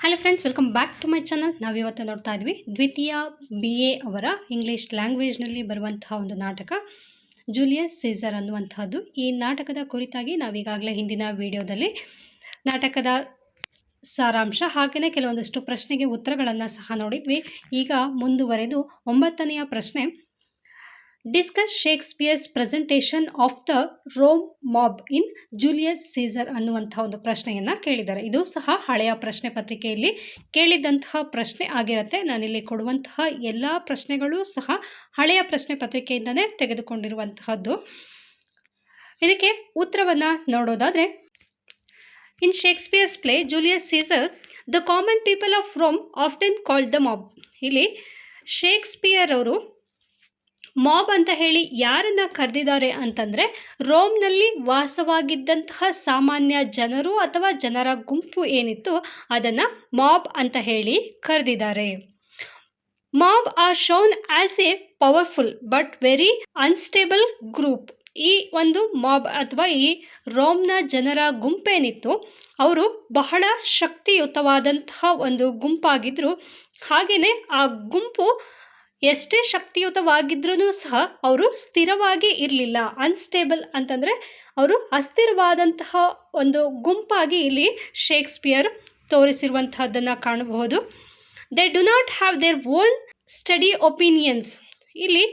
Hello friends, welcome back to my channel. ನಾವಿವತ್ತು ನೋಡ್ತಾ ಇದ್ವಿ ದ್ವಿತೀಯ BA ಅವರ ಇಂಗ್ಲೀಷ್ ಲ್ಯಾಂಗ್ವೇಜ್ನಲ್ಲಿ ಬರುವಂತಹ ಒಂದು ನಾಟಕ ಜೂಲಿಯಸ್ ಸೀಸರ್ ಅನ್ನುವಂಥದ್ದು. ಈ ನಾಟಕದ ಕುರಿತಾಗಿ ನಾವೀಗಾಗಲೇ ಹಿಂದಿನ ವಿಡಿಯೋದಲ್ಲಿ ನಾಟಕದ ಸಾರಾಂಶ ಹಾಗೆಯೇ ಕೆಲವೊಂದಷ್ಟು ಪ್ರಶ್ನೆಗೆ ಉತ್ತರಗಳನ್ನು ಸಹ ನೋಡಿದ್ವಿ. ಈಗ ಮುಂದುವರೆದು 9ನೆಯ ಪ್ರಶ್ನೆ, discuss Shakespeare's presentation of the Rome mob in Julius Caesar ಅನ್ನುವಂಥ ಒಂದು ಪ್ರಶ್ನೆಯನ್ನು ಕೇಳಿದ್ದಾರೆ. ಇದು ಸಹ ಹಳೆಯ ಪ್ರಶ್ನೆ ಪತ್ರಿಕೆಯಲ್ಲಿ ಕೇಳಿದಂತಹ ಪ್ರಶ್ನೆ ಆಗಿರುತ್ತೆ. ನಾನಿಲ್ಲಿ ಕೊಡುವಂತಹ ಎಲ್ಲ ಪ್ರಶ್ನೆಗಳು ಸಹ ಹಳೆಯ ಪ್ರಶ್ನೆ ಪತ್ರಿಕೆಯಿಂದಲೇ ತೆಗೆದುಕೊಂಡಿರುವಂತಹದ್ದು. ಇದಕ್ಕೆ ಉತ್ತರವನ್ನು ನೋಡೋದಾದರೆ, in Shakespeare's play Julius Caesar the common people of Rome often called the mob. ಇಲ್ಲಿ ಶೇಕ್ಸ್ಪಿಯರ್ ಅವರು ಮಾಬ್ ಅಂತ ಹೇಳಿ ಯಾರನ್ನು ಕರೆದಿದ್ದಾರೆ ಅಂತಂದರೆ, ರೋಮ್ನಲ್ಲಿ ವಾಸವಾಗಿದ್ದಂತಹ ಸಾಮಾನ್ಯ ಜನರು ಅಥವಾ ಜನರ ಗುಂಪು ಏನಿತ್ತು ಅದನ್ನು ಮಾಬ್ ಅಂತ ಹೇಳಿ ಕರೆದಿದ್ದಾರೆ. Mob are shown as a powerful but very unstable group. ಈ ಒಂದು ಮಾಬ್ ಅಥವಾ ಈ ರೋಮ್ನ ಜನರ ಗುಂಪೇನಿತ್ತು ಅವರು ಬಹಳ ಶಕ್ತಿಯುತವಾದಂತಹ ಒಂದು ಗುಂಪಾಗಿದ್ದರು. ಹಾಗೆಯೇ ಆ ಗುಂಪು ಎಷ್ಟೇ ಶಕ್ತಿಯುತವಾಗಿದ್ರೂ ಸಹ ಅವರು ಸ್ಥಿರವಾಗಿ ಇರಲಿಲ್ಲ. ಅನ್ಸ್ಟೇಬಲ್ ಅಂತಂದರೆ ಅವರು ಅಸ್ಥಿರವಾದಂತಹ ಒಂದು ಗುಂಪಾಗಿ ಇಲ್ಲಿ ಶೇಕ್ಸ್ಪಿಯರ್ ತೋರಿಸಿರುವಂತಹದ್ದನ್ನು ಕಾಣಬಹುದು. They do not have their own study opinions. ಇಲ್ಲಿ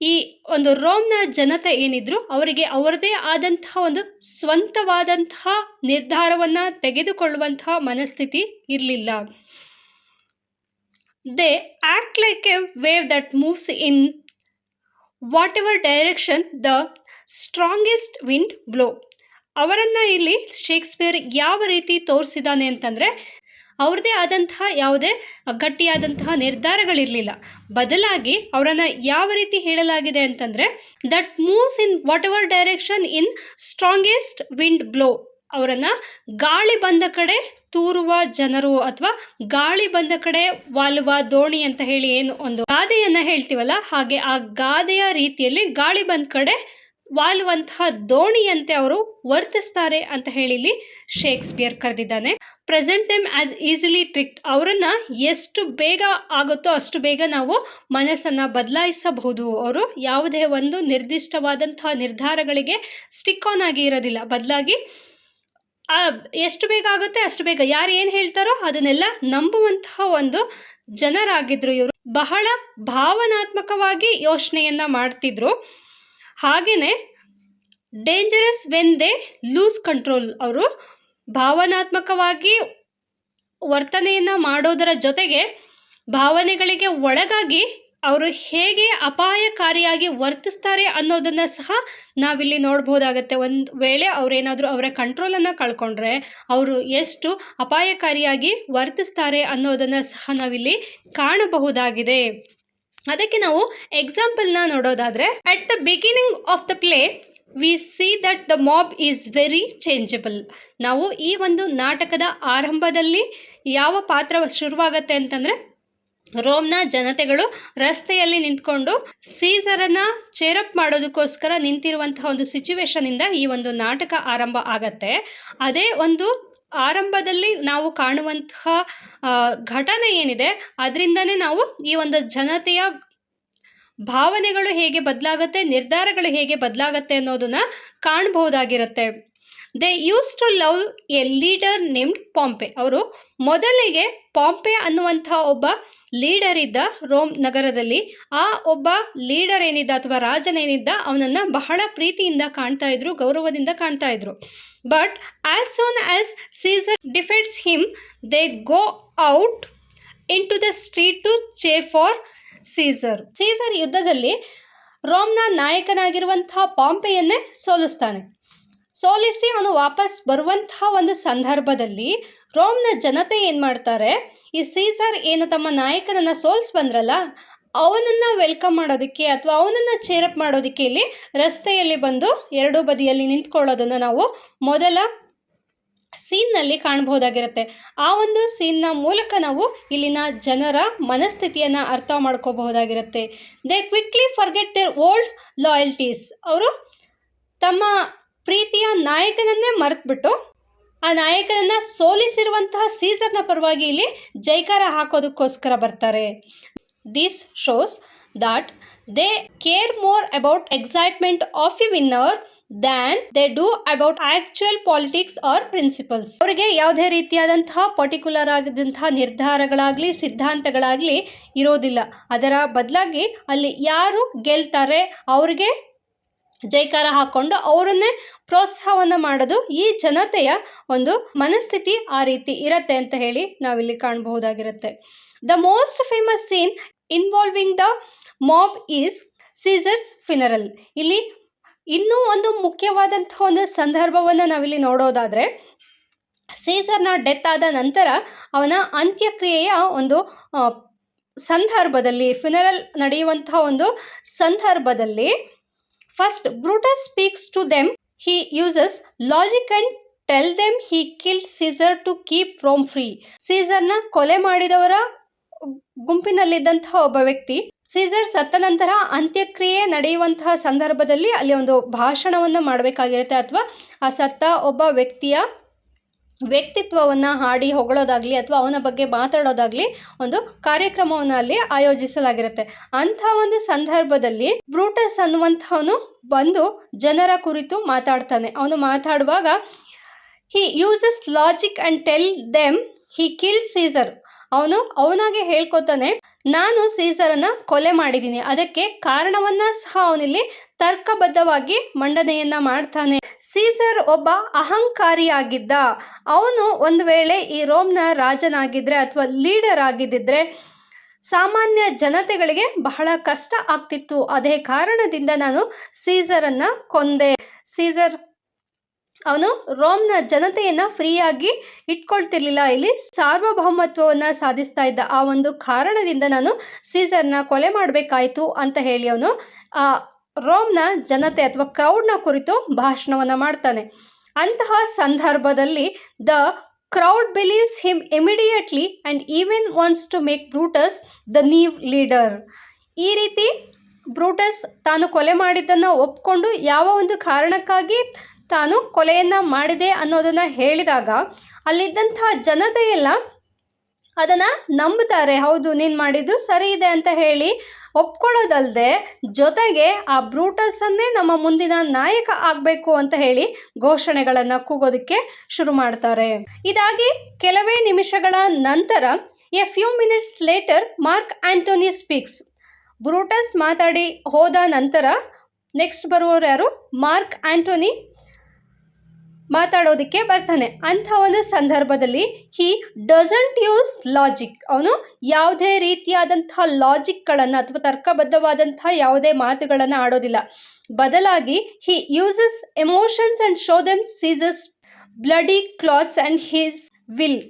ಈ ಒಂದು ರೋಮ್ನ ಜನತೆ ಏನಿದ್ರು ಅವರಿಗೆ ಅವರದೇ ಆದಂತಹ ಒಂದು ಸ್ವಂತವಾದಂತಹ ನಿರ್ಧಾರವನ್ನು ತೆಗೆದುಕೊಳ್ಳುವಂತಹ ಮನಸ್ಥಿತಿ ಇರಲಿಲ್ಲ. They act like a wave that moves in whatever direction the strongest wind blow. ಅವರನ್ನು ಇಲ್ಲಿ ಶೇಕ್ಸ್ಪಿಯರ್ ಯಾವ ರೀತಿ ತೋರಿಸಿದ್ದಾನೆ ಅಂತಂದರೆ, ಅವ್ರದ್ದೇ ಆದಂತಹ ಯಾವುದೇ ಗಟ್ಟಿಯಾದಂತಹ ನಿರ್ಧಾರಗಳಿರಲಿಲ್ಲ. ಬದಲಾಗಿ ಅವರನ್ನು ಯಾವ ರೀತಿ ಹೇಳಲಾಗಿದೆ ಅಂತಂದರೆ, that moves in what ever direction in strongest wind blow. ಅವರನ್ನು ಗಾಳಿ ಬಂದ ಕಡೆ ತೂರುವ ಜನರು ಅಥವಾ ಗಾಳಿ ಬಂದ ಕಡೆ ವಾಲುವ ದೋಣಿ ಅಂತ ಹೇಳಿ ಏನು ಒಂದು ಗಾದೆಯನ್ನು ಹೇಳ್ತೀವಲ್ಲ, ಹಾಗೆ ಆ ಗಾದೆಯ ರೀತಿಯಲ್ಲಿ ಗಾಳಿ ಬಂದ ಕಡೆ ವಾಲುವಂತಹ ದೋಣಿಯಂತೆ ಅವರು ವರ್ತಿಸ್ತಾರೆ ಅಂತ ಹೇಳಿ ಇಲ್ಲಿ ಶೇಕ್ಸ್ಪಿಯರ್ ಕರೆದಿದ್ದಾನೆ. Present them as easily tricked. ಅವರನ್ನು ಎಷ್ಟು ಬೇಗ ಆಗುತ್ತೋ ಅಷ್ಟು ಬೇಗ ನಾವು ಮನಸ್ಸನ್ನು ಬದಲಾಯಿಸಬಹುದು. ಅವರು ಯಾವುದೇ ಒಂದು ನಿರ್ದಿಷ್ಟವಾದಂತಹ ನಿರ್ಧಾರಗಳಿಗೆ ಸ್ಟಿಕ್ ಆನ್ ಆಗಿ ಇರೋದಿಲ್ಲ. ಬದಲಾಗಿ ಎಷ್ಟು ಬೇಗ ಆಗುತ್ತೆ ಅಷ್ಟು ಬೇಗ ಯಾರು ಏನು ಹೇಳ್ತಾರೋ ಅದನ್ನೆಲ್ಲ ನಂಬುವಂತಹ ಒಂದು ಜನರಾಗಿದ್ದರು ಇವರು. ಬಹಳ ಭಾವನಾತ್ಮಕವಾಗಿ ಯೋಚನೆಯನ್ನು ಮಾಡ್ತಿದ್ರು. ಹಾಗೆಯೇ dangerous when they loose control. ಅವರು ಭಾವನಾತ್ಮಕವಾಗಿ ವರ್ತನೆಯನ್ನು ಮಾಡೋದರ ಜೊತೆಗೆ ಭಾವನೆಗಳಿಗೆ ಒಳಗಾಗಿ ಅವರು ಹೇಗೆ ಅಪಾಯಕಾರಿಯಾಗಿ ವರ್ತಿಸ್ತಾರೆ ಅನ್ನೋದನ್ನು ಸಹ ನಾವಿಲ್ಲಿ ನೋಡ್ಬೋದಾಗತ್ತೆ. ಒಂದು ವೇಳೆ ಅವರೇನಾದರೂ ಅವರ ಕಂಟ್ರೋಲನ್ನು ಕಳ್ಕೊಂಡ್ರೆ ಅವರು ಎಷ್ಟು ಅಪಾಯಕಾರಿಯಾಗಿ ವರ್ತಿಸ್ತಾರೆ ಅನ್ನೋದನ್ನು ಸಹ ನಾವಿಲ್ಲಿ ಕಾಣಬಹುದಾಗಿದೆ. ಅದಕ್ಕೆ ನಾವು ಎಕ್ಸಾಂಪಲ್ನ ನೋಡೋದಾದರೆ, at the beginning of the play we see that the mob is very changeable. ನಾವು ಈ ಒಂದು ನಾಟಕದ ಆರಂಭದಲ್ಲಿ ಯಾವ ಪಾತ್ರ ಶುರುವಾಗತ್ತೆ ಅಂತಂದರೆ, ರೋಮ್ನ ಜನತೆಗಳು ರಸ್ತೆಯಲ್ಲಿ ನಿಂತ್ಕೊಂಡು ಸೀಸರನ್ನು ಚೇರಪ್ ಮಾಡೋದಕ್ಕೋಸ್ಕರ ನಿಂತಿರುವಂತಹ ಒಂದು ಸಿಚುವೇಶನಿಂದ ಈ ಒಂದು ನಾಟಕ ಆರಂಭ ಆಗತ್ತೆ. ಅದೇ ಒಂದು ಆರಂಭದಲ್ಲಿ ನಾವು ಕಾಣುವಂತಹ ಘಟನೆ ಏನಿದೆ ಅದರಿಂದನೇ ನಾವು ಈ ಒಂದು ಜನತೆಯ ಭಾವನೆಗಳು ಹೇಗೆ ಬದಲಾಗುತ್ತೆ, ನಿರ್ಧಾರಗಳು ಹೇಗೆ ಬದಲಾಗತ್ತೆ ಅನ್ನೋದನ್ನು ಕಾಣಬಹುದಾಗಿರುತ್ತೆ. They use to love a leader named Pompey. ಅವರು ಮೊದಲಿಗೆ ಪಾಂಪೆ ಅನ್ನುವಂಥ ಒಬ್ಬ ಲೀಡರ್ ಇದ್ದ ರೋಮ್ ನಗರದಲ್ಲಿ. ಆ ಒಬ್ಬ ಲೀಡರ್ ಏನಿದ್ದ ಅಥವಾ ರಾಜನೇನಿದ್ದ ಅವನನ್ನು ಬಹಳ ಪ್ರೀತಿಯಿಂದ ಕಾಣ್ತಾ ಇದ್ರು, ಗೌರವದಿಂದ ಕಾಣ್ತಾ ಇದ್ರು. But as soon as Caesar defeats him they go out into the street to cheer for Caesar. Caesar ಯುದ್ಧದಲ್ಲಿ ರೋಮ್ನ ನಾಯಕನಾಗಿರುವಂತಹ ಪಾಂಪೆಯನ್ನೇ ಸೋಲಿಸಿ ಅವನು ವಾಪಸ್ ಬರುವಂತಹ ಒಂದು ಸಂದರ್ಭದಲ್ಲಿ ರೋಮ್ನ ಜನತೆ ಏನು ಮಾಡ್ತಾರೆ, ಈ ಸೀಸರ್ ಏನು ತಮ್ಮ ನಾಯಕನನ್ನು ಸೋಲ್ಸಿ ಬಂದ್ರಲ್ಲ ಅವನನ್ನು ವೆಲ್ಕಮ್ ಮಾಡೋದಕ್ಕೆ ಅಥವಾ ಅವನನ್ನು ಚೇರಪ್ ಮಾಡೋದಕ್ಕೆ ಇಲ್ಲಿ ರಸ್ತೆಯಲ್ಲಿ ಬಂದು ಎರಡೂ ಬದಿಯಲ್ಲಿ ನಿಂತ್ಕೊಳ್ಳೋದನ್ನು ನಾವು ಮೊದಲ ಸೀನ್ನಲ್ಲಿ ಕಾಣಬಹುದಾಗಿರುತ್ತೆ. ಆ ಒಂದು ಸೀನ್ನ ಮೂಲಕ ನಾವು ಇಲ್ಲಿನ ಜನರ ಮನಸ್ಥಿತಿಯನ್ನು ಅರ್ಥ ಮಾಡ್ಕೋಬಹುದಾಗಿರುತ್ತೆ. They quickly forget their old loyalties. ಅವರು ತಮ್ಮ ಪ್ರೀತಿಯ ನಾಯಕನನ್ನೇ ಮರೆತುಬಿಟ್ಟು ಆ ನಾಯಕನನ್ನು ಸೋಲಿಸಿರುವಂತಹ ಸೀಸರ್ನ ಪರವಾಗಿ ಇಲ್ಲಿ ಜೈಕಾರ ಹಾಕೋದಕ್ಕೋಸ್ಕರ ಬರ್ತಾರೆ. This shows that they care more about excitement of a winner than they do about actual politics or principles. ಅವರಿಗೆ ಯಾವುದೇ ರೀತಿಯಾದಂತಹ ಪರ್ಟಿಕ್ಯುಲರ್ ಆದಂತಹ ನಿರ್ಧಾರಗಳಾಗಲಿ ಸಿದ್ಧಾಂತಗಳಾಗಲಿ ಇರೋದಿಲ್ಲ. ಅದರ ಬದಲಾಗಿ ಅಲ್ಲಿ ಯಾರು ಗೆಲ್ತಾರೆ ಅವ್ರಿಗೆ ಜೈಕಾರ ಹಾಕ್ಕೊಂಡು ಅವರನ್ನೇ ಪ್ರೋತ್ಸಾಹವನ್ನು ಮಾಡೋದು ಈ ಜನತೆಯ ಒಂದು ಮನಸ್ಥಿತಿ ಆ ರೀತಿ ಇರತ್ತೆ ಅಂತ ಹೇಳಿ ನಾವಿಲ್ಲಿ ಕಾಣಬಹುದಾಗಿರುತ್ತೆ. The most famous scene involving the mob is Caesar's funeral. ಇಲ್ಲಿ ಇನ್ನೂ ಒಂದು ಮುಖ್ಯವಾದಂತಹ ಒಂದು ಸಂದರ್ಭವನ್ನು ನಾವಿಲ್ಲಿ ನೋಡೋದಾದರೆ, ಸೀಸರ್ನ ಡೆತ್ ಆದ ನಂತರ ಅವನ ಅಂತ್ಯಕ್ರಿಯೆಯ ಒಂದು ಸಂದರ್ಭದಲ್ಲಿ, ಫಿನರಲ್ ನಡೆಯುವಂತಹ ಒಂದು ಸಂದರ್ಭದಲ್ಲಿ first Brutus speaks to them. He uses logic and tell them he killed Caesar to keep Rome free. ಸೀಸರ್ನ ಕೊಲೆ ಮಾಡಿದವರ ಗುಂಪಿನಲ್ಲಿದ್ದಂತಹ ಒಬ್ಬ ವ್ಯಕ್ತಿ ಸೀಸರ್ ಸತ್ತ ನಂತರ ಅಂತ್ಯಕ್ರಿಯೆ ನಡೆಯುವಂತಹ ಸಂದರ್ಭದಲ್ಲಿ ಅಲ್ಲಿ ಒಂದು ಭಾಷಣವನ್ನು ಮಾಡಬೇಕಾಗಿರುತ್ತೆ, ಅಥವಾ ಆ ಸತ್ತ ಒಬ್ಬ ವ್ಯಕ್ತಿಯ ವ್ಯಕ್ತಿತ್ವವನ್ನು ಹಾಡಿ ಹೊಗಳೋದಾಗಲಿ ಅಥವಾ ಅವನ ಬಗ್ಗೆ ಮಾತಾಡೋದಾಗಲಿ ಒಂದು ಕಾರ್ಯಕ್ರಮವನ್ನು ಅಲ್ಲಿ ಆಯೋಜಿಸಲಾಗಿರುತ್ತೆ. ಅಂಥ ಒಂದು ಸಂದರ್ಭದಲ್ಲಿ ಬ್ರೂಟಸ್ ಅನ್ನುವಂಥವನು ಬಂದು ಜನರ ಕುರಿತು ಮಾತಾಡ್ತಾನೆ. ಅವನು ಮಾತಾಡುವಾಗ he uses logic and tell them he killed Caesar. ಅವನಾಗೆ ಹೇಳ್ಕೊತಾನೆ, ನಾನು ಸೀಸರನ್ನು ಕೊಲೆ ಮಾಡಿದ್ದೀನಿ, ಅದಕ್ಕೆ ಕಾರಣವನ್ನು ಸಹ ಅವನಿಲ್ಲಿ ತರ್ಕಬದ್ಧವಾಗಿ ಮಂಡನೆಯನ್ನು ಮಾಡ್ತಾನೆ. ಸೀಸರ್ ಒಬ್ಬ ಅಹಂಕಾರಿಯಾಗಿದ್ದ. ಅವನು ಒಂದು ವೇಳೆ ಈ ರೋಮ್ನ ರಾಜನಾಗಿದ್ದರೆ ಅಥವಾ ಲೀಡರ್ ಆಗಿದ್ದಿದ್ರೆ ಸಾಮಾನ್ಯ ಜನತೆಗಳಿಗೆ ಬಹಳ ಕಷ್ಟ ಆಗ್ತಿತ್ತು. ಅದೇ ಕಾರಣದಿಂದ ನಾನು ಸೀಸರನ್ನು ಕೊಂದೆ. ಸೀಸರ್ ಅವನು ರೋಮ್ನ ಜನತೆಯನ್ನು ಫ್ರೀಯಾಗಿ ಇಟ್ಕೊಳ್ತಿರ್ಲಿಲ್ಲ, ಇಲ್ಲಿ ಸಾರ್ವಭೌಮತ್ವವನ್ನು ಸಾಧಿಸ್ತಾ ಇದ್ದ. ಆ ಒಂದು ಕಾರಣದಿಂದ ನಾನು ಸೀಸರ್ನ ಕೊಲೆ ಮಾಡಬೇಕಾಯಿತು ಅಂತ ಹೇಳಿ ಅವನು ಆ ರೋಮ್ನ ಜನತೆ ಅಥವಾ ಕ್ರೌಡ್ನ ಕುರಿತು ಭಾಷಣವನ್ನು ಮಾಡ್ತಾನೆ. ಅಂತಹ ಸಂದರ್ಭದಲ್ಲಿ the crowd believes him immediately and even wants to make Brutus the new leader. ಈ ರೀತಿ ಬ್ರೂಟಸ್ ತಾನು ಕೊಲೆ ಮಾಡಿದ್ದನ್ನು ಒಪ್ಕೊಂಡು ಯಾವ ಒಂದು ಕಾರಣಕ್ಕಾಗಿ ತಾನು ಕೊಲೆಯನ್ನು ಮಾಡಿದೆ ಅನ್ನೋದನ್ನು ಹೇಳಿದಾಗ ಅಲ್ಲಿದ್ದಂಥ ಜನತೆಯೆಲ್ಲ ಅದನ್ನು ನಂಬುತ್ತಾರೆ. ಹೌದು, ನೀನು ಮಾಡಿದ್ದು ಸರಿ ಇದೆ ಅಂತ ಹೇಳಿ ಒಪ್ಕೊಳ್ಳೋದಲ್ಲದೆ ಜೊತೆಗೆ ಆ ಬ್ರೂಟಸನ್ನೇ ನಮ್ಮ ಮುಂದಿನ ನಾಯಕ ಆಗಬೇಕು ಅಂತ ಹೇಳಿ ಘೋಷಣೆಗಳನ್ನು ಕೂಗೋದಕ್ಕೆ ಶುರು ಮಾಡ್ತಾರೆ. ಇದಾಗಿ ಕೆಲವೇ ನಿಮಿಷಗಳ ನಂತರ a few minutes later Mark Antony speaks. Brutus ಮಾತಾಡಿ ಹೋದ ನಂತರ ನೆಕ್ಸ್ಟ್ ಬರುವವರು ಯಾರು? ಮಾರ್ಕ್ ಆಂಟೋನಿ ಮಾತಾಡೋದಕ್ಕೆ ಬರ್ತಾನೆ. ಅಂಥ ಒಂದು ಸಂದರ್ಭದಲ್ಲಿ ಹಿ ಡಸಂಟ್ ಯೂಸ್ ಲಾಜಿಕ್. ಅವನು ಯಾವುದೇ ರೀತಿಯಾದಂಥ ಲಾಜಿಕ್ಗಳನ್ನು ಅಥವಾ ತರ್ಕಬದ್ಧವಾದಂಥ ಯಾವುದೇ ಮಾತುಗಳನ್ನು ಆಡೋದಿಲ್ಲ. ಬದಲಾಗಿ ಹಿ uses emotions and show them ceases bloody clothes and his will.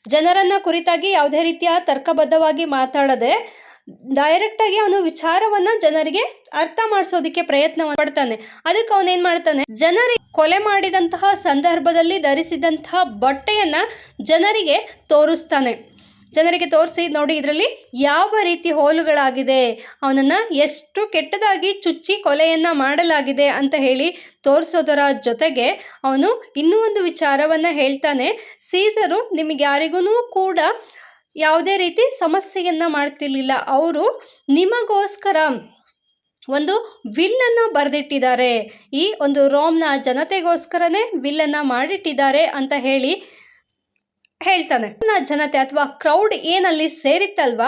ಜನರನ್ನು ಕುರಿತಾಗಿ ಯಾವುದೇ ರೀತಿಯ ತರ್ಕಬದ್ಧವಾಗಿ ಮಾತಾಡದೆ ಡೈರೆಕ್ಟಾಗಿ ಅವನು ವಿಚಾರವನ್ನು ಜನರಿಗೆ ಅರ್ಥ ಮಾಡಿಸೋದಕ್ಕೆ ಪ್ರಯತ್ನ ಪಡ್ತಾನೆ. ಅದಕ್ಕೆ ಅವನೇನು ಮಾಡ್ತಾನೆ, ಜನರಿಗೆ ಕೊಲೆ ಮಾಡಿದಂತಹ ಸಂದರ್ಭದಲ್ಲಿ ಧರಿಸಿದಂತಹ ಬಟ್ಟೆಯನ್ನು ಜನರಿಗೆ ತೋರಿಸ್ತಾನೆ. ಜನರಿಗೆ ತೋರಿಸಿ, ನೋಡಿ ಇದರಲ್ಲಿ ಯಾವ ರೀತಿ ಹೋಲುಗಳಾಗಿದೆ, ಅವನನ್ನು ಎಷ್ಟು ಕೆಟ್ಟದಾಗಿ ಚುಚ್ಚಿ ಕೊಲೆಯನ್ನು ಮಾಡಲಾಗಿದೆ ಅಂತ ಹೇಳಿ ತೋರಿಸೋದರ ಜೊತೆಗೆ ಅವನು ಇನ್ನೂ ಒಂದು ವಿಚಾರವನ್ನು ಹೇಳ್ತಾನೆ. ಸೀಸರು ನಿಮಗೆ ಯಾರಿಗೂ ಕೂಡ ಯಾವುದೇ ರೀತಿ ಸಮಸ್ಯೆಯನ್ನು ಮಾಡ್ತಿರ್ಲಿಲ್ಲ. ಅವರು ನಿಮಗೋಸ್ಕರ ಒಂದು ವಿಲ್ಲನ್ನು ಬರೆದಿಟ್ಟಿದ್ದಾರೆ, ಈ ಒಂದು ರೋಮ್ನ ಜನತೆಗೋಸ್ಕರನೇ ವಿಲ್ಲನ್ನು ಮಾಡಿಟ್ಟಿದ್ದಾರೆ ಅಂತ ಹೇಳಿ ಹೇಳ್ತಾನೆ. ಜನತೆ ಅಥವಾ ಕ್ರೌಡ್ ಏನಲ್ಲಿ ಸೇರಿತ್ತಲ್ವ,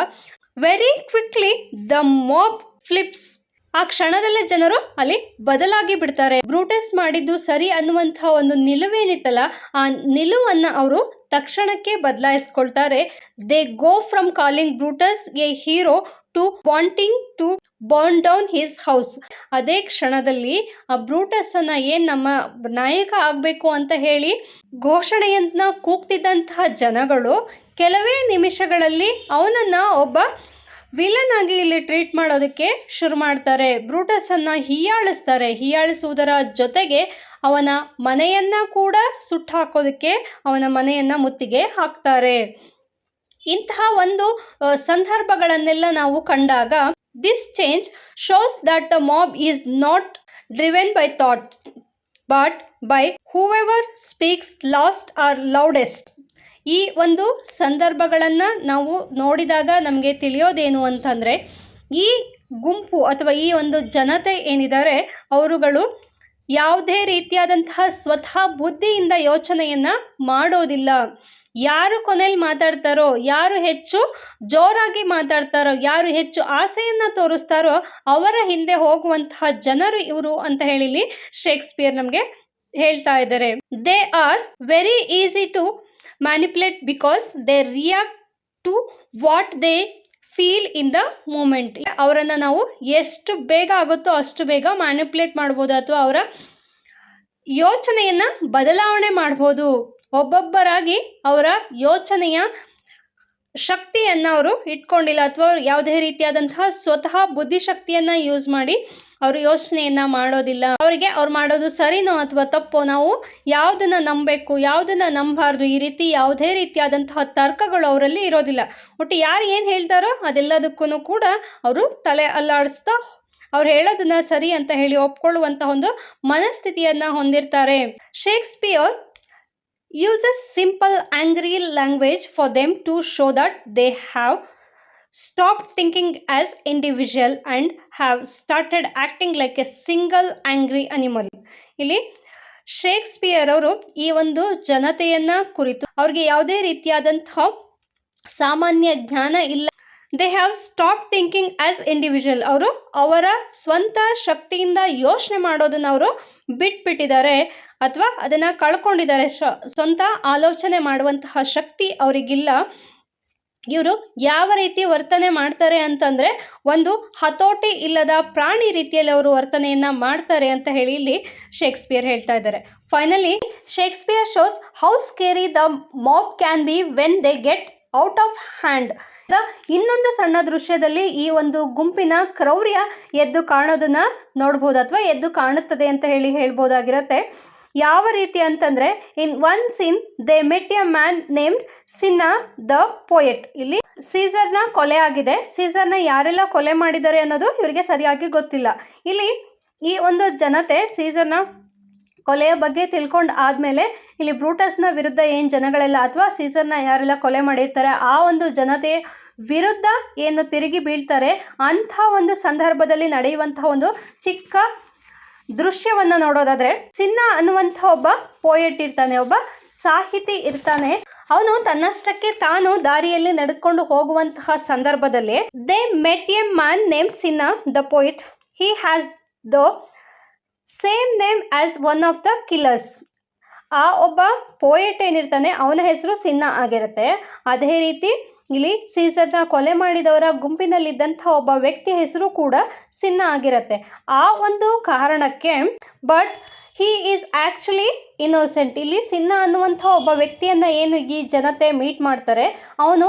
very quickly the mob flips. ಆ ಕ್ಷಣದಲ್ಲೇ ಜನರು ಅಲ್ಲಿ ಬದಲಾಗಿ ಬಿಡ್ತಾರೆ. ಬ್ರೂಟಸ್ ಮಾಡಿದ್ದು ಸರಿ ಅನ್ನುವಂಥ ಒಂದು ನಿಲುವೇನಿತ್ತಲ್ಲ, ಆ ನಿಲುವನ್ನು ಅವರು ತಕ್ಷಣಕ್ಕೆ ಬದಲಾಯಿಸ್ಕೊಳ್ತಾರೆ. They go from calling Brutus a hero to wanting to burn down his house. ಅದೇ ಕ್ಷಣದಲ್ಲಿ ಆ ಬ್ರೂಟಸನ್ನು ಏನು ನಮ್ಮ ನಾಯಕ ಆಗಬೇಕು ಅಂತ ಹೇಳಿ ಘೋಷಣೆಯನ್ನ ಕೂಗ್ತಿದ್ದಂತಹ ಜನಗಳು ಕೆಲವೇ ನಿಮಿಷಗಳಲ್ಲಿ ಅವನನ್ನು ಒಬ್ಬ ವಿಲನ್ ಆಗಿ ಇಲ್ಲಿ ಟ್ರೀಟ್ ಮಾಡೋದಕ್ಕೆ ಶುರು ಮಾಡ್ತಾರೆ. ಬ್ರೂಟಸನ್ನು ಹೀಯಾಳಿಸ್ತಾರೆ. ಹೀಯಾಳಿಸುವುದರ ಜೊತೆಗೆ ಅವನ ಮನೆಯನ್ನು ಕೂಡ ಸುಟ್ಟು ಹಾಕೋದಕ್ಕೆ ಅವನ ಮನೆಯನ್ನು ಮುತ್ತಿಗೆ ಹಾಕ್ತಾರೆ. ಇಂತಹ ಒಂದು ಸಂದರ್ಭಗಳನ್ನೆಲ್ಲ ನಾವು ಕಂಡಾಗ this change shows that the mob is not driven by thought. But by whoever speaks last or loudest. ಈ ಒಂದು ಸಂದರ್ಭಗಳನ್ನು ನಾವು ನೋಡಿದಾಗ ನಮಗೆ ತಿಳಿಯೋದೇನು ಅಂತಂದರೆ, ಈ ಗುಂಪು ಅಥವಾ ಈ ಒಂದು ಜನತೆ ಏನಿದ್ದಾರೆ ಅವರುಗಳು ಯಾವುದೇ ರೀತಿಯಾದಂತಹ ಸ್ವತಃ ಬುದ್ಧಿಯಿಂದ ಯೋಚನೆಯನ್ನು ಮಾಡೋದಿಲ್ಲ. ಯಾರು ಕೊನೆಯಲ್ಲಿ ಮಾತಾಡ್ತಾರೋ, ಯಾರು ಹೆಚ್ಚು ಜೋರಾಗಿ ಮಾತಾಡ್ತಾರೋ, ಯಾರು ಹೆಚ್ಚು ಆಸೆಯನ್ನು ತೋರಿಸ್ತಾರೋ ಅವರ ಹಿಂದೆ ಹೋಗುವಂತಹ ಜನರು ಇವರು ಅಂತ ಹೇಳಿ ಶೇಕ್ಸ್ಪಿಯರ್ ನಮಗೆ ಹೇಳ್ತಾ ಇದ್ದಾರೆ. They are very easy to manipulate because they react to what they feel in the moment. ಅವರನ್ನು ನಾವು ಎಷ್ಟು ಬೇಗ ಆಗುತ್ತೋ ಅಷ್ಟು ಬೇಗ ಮ್ಯಾನಿಪುಲೇಟ್ ಮಾಡ್ಬೋದು ಅಥವಾ ಅವರ ಯೋಚನೆಯನ್ನು ಬದಲಾವಣೆ ಮಾಡ್ಬೋದು. ಒಬ್ಬೊಬ್ಬರಾಗಿ ಅವರ ಯೋಚನೆಯ ಶಕ್ತಿಯನ್ನು ಅವರು ಇಟ್ಕೊಂಡಿಲ್ಲ ಅಥವಾ ಯಾವುದೇ ರೀತಿಯಾದಂತಹ ಸ್ವತಃ ಬುದ್ಧಿಶಕ್ತಿಯನ್ನು ಯೂಸ್ ಮಾಡಿ ಅವರು ಯೋಚನೆಯನ್ನು ಮಾಡೋದಿಲ್ಲ. ಅವರಿಗೆ ಅವ್ರು ಮಾಡೋದು ಸರಿನೋ ಅಥವಾ ತಪ್ಪೋ, ನಾವು ಯಾವುದನ್ನು ನಂಬಬೇಕು ಯಾವುದನ್ನು ನಂಬಾರ್ದು, ಈ ರೀತಿ ಯಾವುದೇ ರೀತಿಯಾದಂತಹ ತರ್ಕಗಳು ಅವರಲ್ಲಿ ಇರೋದಿಲ್ಲ. ಒಟ್ಟು ಯಾರು ಏನು ಹೇಳ್ತಾರೋ ಅದೆಲ್ಲದಕ್ಕೂ ಕೂಡ ಅವರು ತಲೆ ಅಲ್ಲಾಡಿಸ್ತಾ ಅವ್ರು ಹೇಳೋದನ್ನ ಸರಿ ಅಂತ ಹೇಳಿ ಒಪ್ಕೊಳ್ಳುವಂಥ ಒಂದು ಮನಸ್ಥಿತಿಯನ್ನು ಹೊಂದಿರ್ತಾರೆ. Shakespeare uses simple angry language for them to show that they have stopped thinking as individual and have started acting like a single angry animal. ಇಲ್ಲಿ ಶೇಕ್ಸ್ಪಿಯರ್ ಅವರು ಈ ಒಂದು ಜನತೆಯನ್ನು ಕುರಿತು ಅವ್ರಿಗೆ ಯಾವುದೇ ರೀತಿಯಾದಂತಹ ಸಾಮಾನ್ಯ ಜ್ಞಾನ ಇಲ್ಲ. They have stop thinking as individual. ಅವರು ಅವರ ಸ್ವಂತ ಶಕ್ತಿಯಿಂದ ಯೋಚನೆ ಮಾಡೋದನ್ನು ಅವರು ಬಿಟ್ಬಿಟ್ಟಿದ್ದಾರೆ ಅಥವಾ ಅದನ್ನು ಕಳ್ಕೊಂಡಿದ್ದಾರೆ. ಸ್ವಂತ ಆಲೋಚನೆ ಮಾಡುವಂತಹ ಶಕ್ತಿ ಅವರಿಗಿಲ್ಲ. ಇವರು ಯಾವ ರೀತಿ ವರ್ತನೆ ಮಾಡ್ತಾರೆ ಅಂತಂದರೆ, ಒಂದು ಹತೋಟಿ ಇಲ್ಲದ ಪ್ರಾಣಿ ರೀತಿಯಲ್ಲಿ ಅವರು ವರ್ತನೆಯನ್ನು ಮಾಡ್ತಾರೆ ಅಂತ ಹೇಳಿ ಇಲ್ಲಿ ಶೇಕ್ಸ್ಪಿಯರ್ ಹೇಳ್ತಾ ಇದ್ದಾರೆ. Finally Shakespeare shows how scary the mob can be when they get out of hand. ಇನ್ನೊಂದು ಸಣ್ಣ ದೃಶ್ಯದಲ್ಲಿ ಈ ಒಂದು ಗುಂಪಿನ ಕ್ರೌರ್ಯ ಎದ್ದು ಕಾಣೋದನ್ನು ನೋಡ್ಬೋದು ಅಥವಾ ಎದ್ದು ಕಾಣುತ್ತದೆ ಅಂತ ಹೇಳ್ಬೋದಾಗಿರತ್ತೆ. ಯಾವ ರೀತಿ ಅಂತಂದರೆ, in one scene they met a man named Cinna the poet. ಇಲ್ಲಿ ಸೀಸರ್ನ ಕೊಲೆ ಆಗಿದೆ. ಸೀಸರ್ನ ಯಾರೆಲ್ಲ ಕೊಲೆ ಮಾಡಿದ್ದಾರೆ ಅನ್ನೋದು ಇವರಿಗೆ ಸರಿಯಾಗಿ ಗೊತ್ತಿಲ್ಲ. ಇಲ್ಲಿ ಈ ಒಂದು ಜನತೆ ಸೀಸರ್ನ ಕೊಲೆಯ ಬಗ್ಗೆ ತಿಳ್ಕೊಂಡು ಆದಮೇಲೆ ಇಲ್ಲಿ ಬ್ರೂಟಸ್ನ ವಿರುದ್ಧ ಏನು ಜನಗಳೆಲ್ಲ ಅಥವಾ ಸೀಸರ್ನ ಯಾರೆಲ್ಲ ಕೊಲೆ ಮಾಡಿರ್ತಾರೆ ಆ ಒಂದು ಜನತೆ ವಿರುದ್ಧ ಏನು ತಿರುಗಿ ಬೀಳ್ತಾರೆ, ಅಂಥ ಒಂದು ಸಂದರ್ಭದಲ್ಲಿ ನಡೆಯುವಂತಹ ಒಂದು ಚಿಕ್ಕ ದೃಶ್ಯವನ್ನು ನೋಡೋದಾದರೆ, ಸಿನ್ನಾ ಅನ್ನುವಂಥ ಒಬ್ಬ ಪೋಯೆಟ್ ಇರ್ತಾನೆ, ಒಬ್ಬ ಸಾಹಿತಿ ಇರ್ತಾನೆ. ಅವನು ತನ್ನಷ್ಟಕ್ಕೆ ತಾನು ದಾರಿಯಲ್ಲಿ ನಡೆದುಕೊಂಡು ಹೋಗುವಂತಹ ಸಂದರ್ಭದಲ್ಲಿ they met a man name Sinha the poet. He has the same name as one of the killers. ಆ ಒಬ್ಬ ಪೋಯೆಟ್ ಏನಿರ್ತಾನೆ ಅವನ ಹೆಸರು ಸಿನ್ನಾ ಆಗಿರುತ್ತೆ. ಅದೇ ರೀತಿ ಇಲ್ಲಿ ಸೀಸರ್ನ ಕೊಲೆ ಮಾಡಿದವರ ಗುಂಪಿನಲ್ಲಿದ್ದಂಥ ಒಬ್ಬ ವ್ಯಕ್ತಿ ಹೆಸರು ಕೂಡ ಸಿನ್ನಾ ಆಗಿರುತ್ತೆ. ಆ ಒಂದು ಕಾರಣಕ್ಕೆ but he is actually innocent. ಇಲ್ಲಿ ಸಿನ್ನಾ ಅನ್ನುವಂಥ ಒಬ್ಬ ವ್ಯಕ್ತಿಯನ್ನು ಏನು ಈ ಜನತೆ ಮೀಟ್ ಮಾಡ್ತಾರೆ, ಅವನು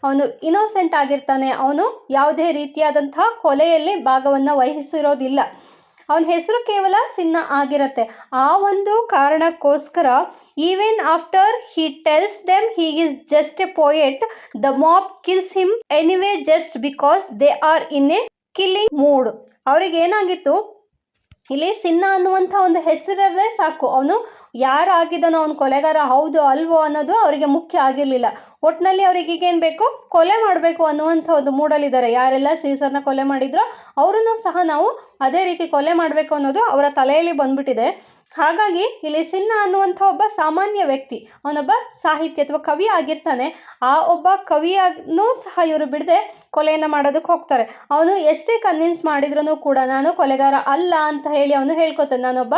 ಅವನು ಇನ್ನೋಸೆಂಟ್ ಆಗಿರ್ತಾನೆ. ಅವನು ಯಾವುದೇ ರೀತಿಯಾದಂಥ ಕೊಲೆಯಲ್ಲಿ ಭಾಗವನ್ನು ವಹಿಸಿರೋದಿಲ್ಲ. ಅವನ ಹೆಸರು ಕೇವಲ ಸಿನ್ನಾ ಆಗಿರುತ್ತೆ. ಆ ಒಂದು ಕಾರಣಕ್ಕೋಸ್ಕರ even after he tells them he is just a poet, the mob kills him anyway just because they are in a killing mood. ಅವ್ರಿಗೇನಾಗಿತ್ತು, ಇಲ್ಲಿ ಸಿನ್ನಾ ಅನ್ನುವಂಥ ಒಂದು ಹೆಸರಲ್ಲೇ ಸಾಕು, ಅವನು ಯಾರಾಗಿದ್ದಾನೋ ಅವನು ಕೊಲೆಗಾರ ಹೌದು ಅಲ್ವೋ ಅನ್ನೋದು ಅವರಿಗೆ ಮುಖ್ಯ ಆಗಿರಲಿಲ್ಲ. ಒಟ್ಟಿನಲ್ಲಿ ಅವರಿಗೆ ಈಗೇನು ಬೇಕು, ಕೊಲೆ ಮಾಡಬೇಕು ಅನ್ನುವಂಥ ಒಂದು ಮೂಡಲ್ಲಿದ್ದಾರೆ. ಯಾರೆಲ್ಲ ಸೀಸರ್ನ ಕೊಲೆ ಮಾಡಿದ್ರೋ ಅವರನ್ನು ಸಹ ನಾವು ಅದೇ ರೀತಿ ಕೊಲೆ ಮಾಡಬೇಕು ಅನ್ನೋದು ಅವರ ತಲೆಯಲ್ಲಿ ಬಂದ್ಬಿಟ್ಟಿದೆ. ಹಾಗಾಗಿ ಇಲ್ಲಿ ಸಿನ್ನಾ ಅನ್ನುವಂಥ ಒಬ್ಬ ಸಾಮಾನ್ಯ ವ್ಯಕ್ತಿ, ಅವನೊಬ್ಬ ಸಾಹಿತ್ಯ ಅಥವಾ ಕವಿ ಆಗಿರ್ತಾನೆ. ಆ ಒಬ್ಬ ಕವಿಯನ್ನು ಸಹ ಇವರು ಬಿಡದೆ ಕೊಲೆಯನ್ನು ಮಾಡೋದಕ್ಕೆ ಹೋಗ್ತಾರೆ. ಅವನು ಎಷ್ಟೇ ಕನ್ವಿನ್ಸ್ ಮಾಡಿದ್ರೂ ಕೂಡ ನಾನು ಕೊಲೆಗಾರ ಅಲ್ಲ ಅಂತ ಹೇಳಿ ಅವನು ಹೇಳ್ಕೊತಾನೆ, ನಾನೊಬ್ಬ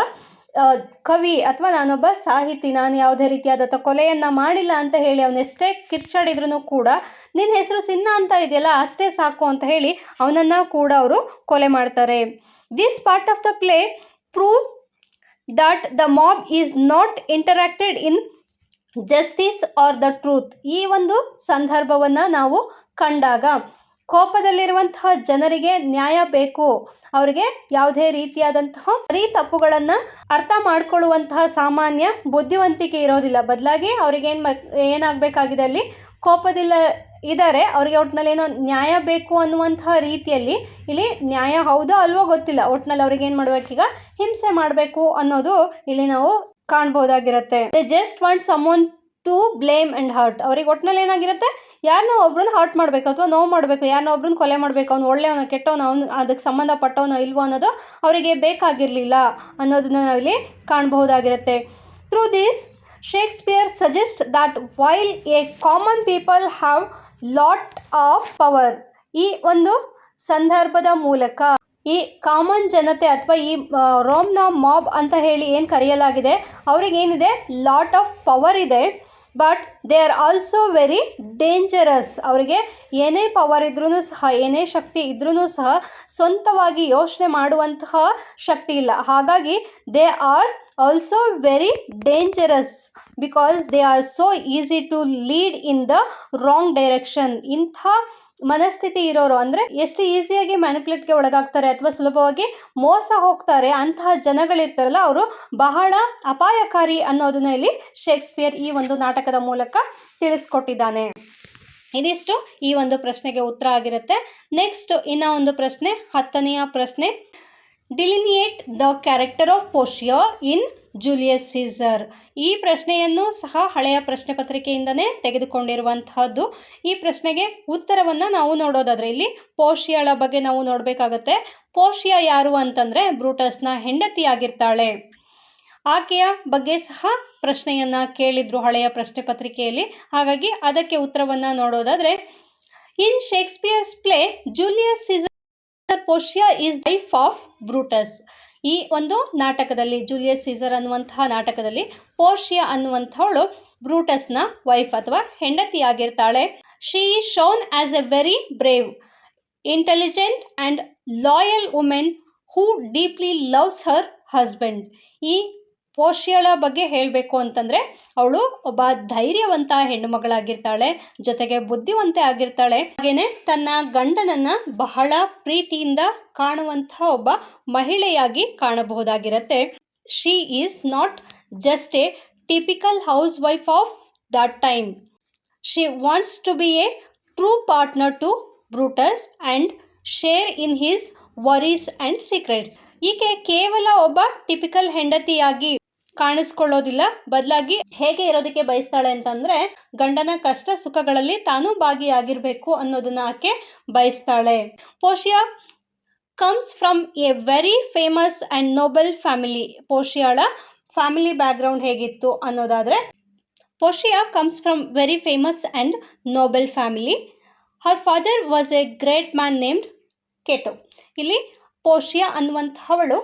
ಕವಿ ಅಥವಾ ನಾನೊಬ್ಬ ಸಾಹಿತಿ, ನಾನು ಯಾವುದೇ ರೀತಿಯಾದಂಥ ಕೊಲೆಯನ್ನು ಮಾಡಿಲ್ಲ ಅಂತ ಹೇಳಿ ಅವನೆಷ್ಟೇ ಕಿರ್ಚಾಡಿದ್ರೂ ಕೂಡ ನಿನ್ನ ಹೆಸರು ಸಿನ್ನಾ ಅಂತ ಇದೆಯಲ್ಲ ಅಷ್ಟೇ ಸಾಕು ಅಂತ ಹೇಳಿ ಅವನನ್ನು ಕೂಡ ಅವರು ಕೊಲೆ ಮಾಡ್ತಾರೆ. This part of the play proves that the mob is not interacted in justice or the truth. ಈ ಒಂದು ಸಂದರ್ಭವನ್ನು ನಾವು ಕಂಡಾಗ ಕೋಪದಲ್ಲಿರುವಂತಹ ಜನರಿಗೆ ನ್ಯಾಯ ಬೇಕು, ಅವರಿಗೆ ಯಾವುದೇ ರೀತಿಯಾದಂತಹ ಸರಿ ತಪ್ಪುಗಳನ್ನು ಅರ್ಥ ಮಾಡ್ಕೊಳ್ಳುವಂತಹ ಸಾಮಾನ್ಯ ಬುದ್ಧಿವಂತಿಕೆ ಇರೋದಿಲ್ಲ. ಬದಲಾಗಿ ಅವ್ರಿಗೇನು ಏನಾಗಬೇಕಾಗಿದೆ, ಅಲ್ಲಿ ಕೋಪದಿಂದ ಇದ್ದಾರೆ, ಅವ್ರಿಗೆ ಒಟ್ಟಿನಲ್ಲಿ ಏನೋ ನ್ಯಾಯ ಬೇಕು ಅನ್ನುವಂತಹ ರೀತಿಯಲ್ಲಿ ಇಲ್ಲಿ ನ್ಯಾಯ ಹೌದೋ ಅಲ್ವೋ ಗೊತ್ತಿಲ್ಲ, ಒಟ್ಟಿನಲ್ಲಿ ಅವ್ರಿಗೆ ಏನು ಮಾಡಬೇಕೀಗ ಹಿಂಸೆ ಮಾಡಬೇಕು ಅನ್ನೋದು ಇಲ್ಲಿ ನಾವು ಕಾಣ್ಬೋದಾಗಿರುತ್ತೆ. They just want someone to blame and hurt. ಅವ್ರಿಗೆ ಒಟ್ಟಿನಲ್ಲಿ ಏನಾಗಿರುತ್ತೆ, ಯಾರನ್ನ ಒಬ್ರನ್ನ ಹರ್ಟ್ ಮಾಡಬೇಕು ಅಥವಾ ನೋವು ಮಾಡಬೇಕು, ಯಾರನ್ನ ಒಬ್ರನ್ನ ಕೊಲೆ ಮಾಡಬೇಕು, ಅವ್ನು ಒಳ್ಳೆಯವನ ಕೆಟ್ಟವನ, ಅವ್ನು ಅದಕ್ಕೆ ಸಂಬಂಧಪಟ್ಟವನೋ ಇಲ್ವೋ ಅನ್ನೋದು ಅವರಿಗೆ ಬೇಕಾಗಿರಲಿಲ್ಲ ಅನ್ನೋದನ್ನ ನಾವಿಲ್ಲಿ ಕಾಣಬಹುದಾಗಿರುತ್ತೆ. Through this Shakespeare suggest that while a common people have lot of power, ಈ ಒಂದು ಸಂದರ್ಭದ ಮೂಲಕ ಈ ಕಾಮನ್ ಜನತೆ ಅಥವಾ ಈ ರೋಮ್ನ ಮಾಬ್ ಅಂತ ಹೇಳಿ ಏನು ಕರೆಯಲಾಗಿದೆ, ಅವ್ರಿಗೇನಿದೆ ಲಾಟ್ ಆಫ್ ಪವರ್ ಇದೆ, but they are also very dangerous. ಅವರಿಗೆ ಏನೇ ಪವರ್ ಇದ್ರೂ ಸಹ, ಏನೇ ಶಕ್ತಿ ಇದ್ರೂ ಸಹ ಸ್ವಂತವಾಗಿ ಯೋಚನೆ ಮಾಡುವಂತಹ ಶಕ್ತಿ ಇಲ್ಲ. ಹಾಗಾಗಿ they are also very dangerous because they are so easy to lead in the wrong direction. ಇಂಥ ಮನಸ್ಥಿತಿ ಇರೋರು ಅಂದರೆ ಎಷ್ಟು ಈಸಿಯಾಗಿ ಮ್ಯಾನಿಪುಲೇಟ್ಗೆ ಒಳಗಾಗ್ತಾರೆ ಅಥವಾ ಸುಲಭವಾಗಿ ಮೋಸ ಹೋಗ್ತಾರೆ ಅಂತಹ ಜನಗಳಿರ್ತಾರಲ್ಲ, ಅವರು ಬಹಳ ಅಪಾಯಕಾರಿ ಅನ್ನೋದನ್ನ ಇಲ್ಲಿ ಶೇಕ್ಸ್ಪಿಯರ್ ಈ ಒಂದು ನಾಟಕದ ಮೂಲಕ ತಿಳಿಸ್ಕೊಟ್ಟಿದ್ದಾನೆ. ಇದಿಷ್ಟು ಈ ಒಂದು ಪ್ರಶ್ನೆಗೆ ಉತ್ತರ ಆಗಿರುತ್ತೆ. ನೆಕ್ಸ್ಟ್ ಇನ್ನೂ ಒಂದು ಪ್ರಶ್ನೆ, 10ನೆಯ ಪ್ರಶ್ನೆ. Delineate the character of Portia in Julius Caesar. ಈ ಪ್ರಶ್ನೆಯನ್ನು ಸಹ ಹಳೆಯ ಪ್ರಶ್ನೆ ಪತ್ರಿಕೆಯಿಂದನೇ ತೆಗೆದುಕೊಂಡಿರುವಂತಹದ್ದು. ಈ ಪ್ರಶ್ನೆಗೆ ಉತ್ತರವನ್ನು ನಾವು ನೋಡೋದಾದರೆ ಇಲ್ಲಿ ಪೋರ್ಷಿಯಾಳ ಬಗ್ಗೆ ನಾವು ನೋಡಬೇಕಾಗತ್ತೆ. ಪೋರ್ಷಿಯಾ ಯಾರು ಅಂತಂದರೆ ಬ್ರೂಟಸ್ನ ಹೆಂಡತಿಯಾಗಿರ್ತಾಳೆ. ಆಕೆಯ ಬಗ್ಗೆ ಸಹ ಪ್ರಶ್ನೆಯನ್ನು ಕೇಳಿದ್ರು ಹಳೆಯ ಪ್ರಶ್ನೆ ಪತ್ರಿಕೆಯಲ್ಲಿ. ಹಾಗಾಗಿ ಅದಕ್ಕೆ ಉತ್ತರವನ್ನು ನೋಡೋದಾದರೆ, in Shakespeare's play Julius Caesar Portia is wife of Brutus. ಈ ಒಂದು ನಾಟಕದಲ್ಲಿ, ಜೂಲಿಯಸ್ ಸೀಸರ್ ಅನ್ನುವಂತಹ ನಾಟಕದಲ್ಲಿ ಪೋರ್ಷಿಯಾ ಅನ್ನುವಂಥವಳು ಬ್ರೂಟಸ್ನ ವೈಫ್ ಅಥವಾ ಹೆಂಡತಿಯಾಗಿರ್ತಾಳೆ. She is shown as a very brave, intelligent and loyal women who deeply loves her husband. ಈ ಪೋರ್ಷಿಯಾಳ ಬಗ್ಗೆ ಹೇಳಬೇಕು ಅಂತಂದರೆ ಅವಳು ಒಬ್ಬ ಧೈರ್ಯವಂತ ಹೆಣ್ಣು ಮಗಳಾಗಿರ್ತಾಳೆ, ಜೊತೆಗೆ ಬುದ್ಧಿವಂತೆ ಆಗಿರ್ತಾಳೆ. ಹಾಗೆಯೇ ತನ್ನ ಗಂಡನನ್ನು ಬಹಳ ಪ್ರೀತಿಯಿಂದ ಕಾಣುವಂಥ ಒಬ್ಬ ಮಹಿಳೆಯಾಗಿ ಕಾಣಬಹುದಾಗಿರುತ್ತೆ. She is not just a typical house wife of that time. She wants to be a true partner to Brutus and share in his worries and secrets. ಈಕೆ ಕೇವಲ ಒಬ್ಬ ಟಿಪಿಕಲ್ ಹೆಂಡತಿಯಾಗಿ ಕಾಣಿಸ್ಕೊಳ್ಳೋದಿಲ್ಲ, ಬದಲಾಗಿ ಹೇಗೆ ಇರೋದಕ್ಕೆ ಬಯಸ್ತಾಳೆ ಅಂತಂದರೆ ಗಂಡನ ಕಷ್ಟ ಸುಖಗಳಲ್ಲಿ ತಾನೂ ಭಾಗಿಯಾಗಿರಬೇಕು ಅನ್ನೋದನ್ನ ಆಕೆ ಬಯಸ್ತಾಳೆ. Portia comes from a very famous and noble family. ಪೋರ್ಷಿಯಾಳ ಫ್ಯಾಮಿಲಿ ಬ್ಯಾಕ್ಗ್ರೌಂಡ್ ಹೇಗಿತ್ತು ಅನ್ನೋದಾದರೆ, Portia comes from very famous and noble family. Her father was a great man named Cato. ಇಲ್ಲಿ ಪೋರ್ಷಿಯಾ ಅನ್ನುವಂಥವಳು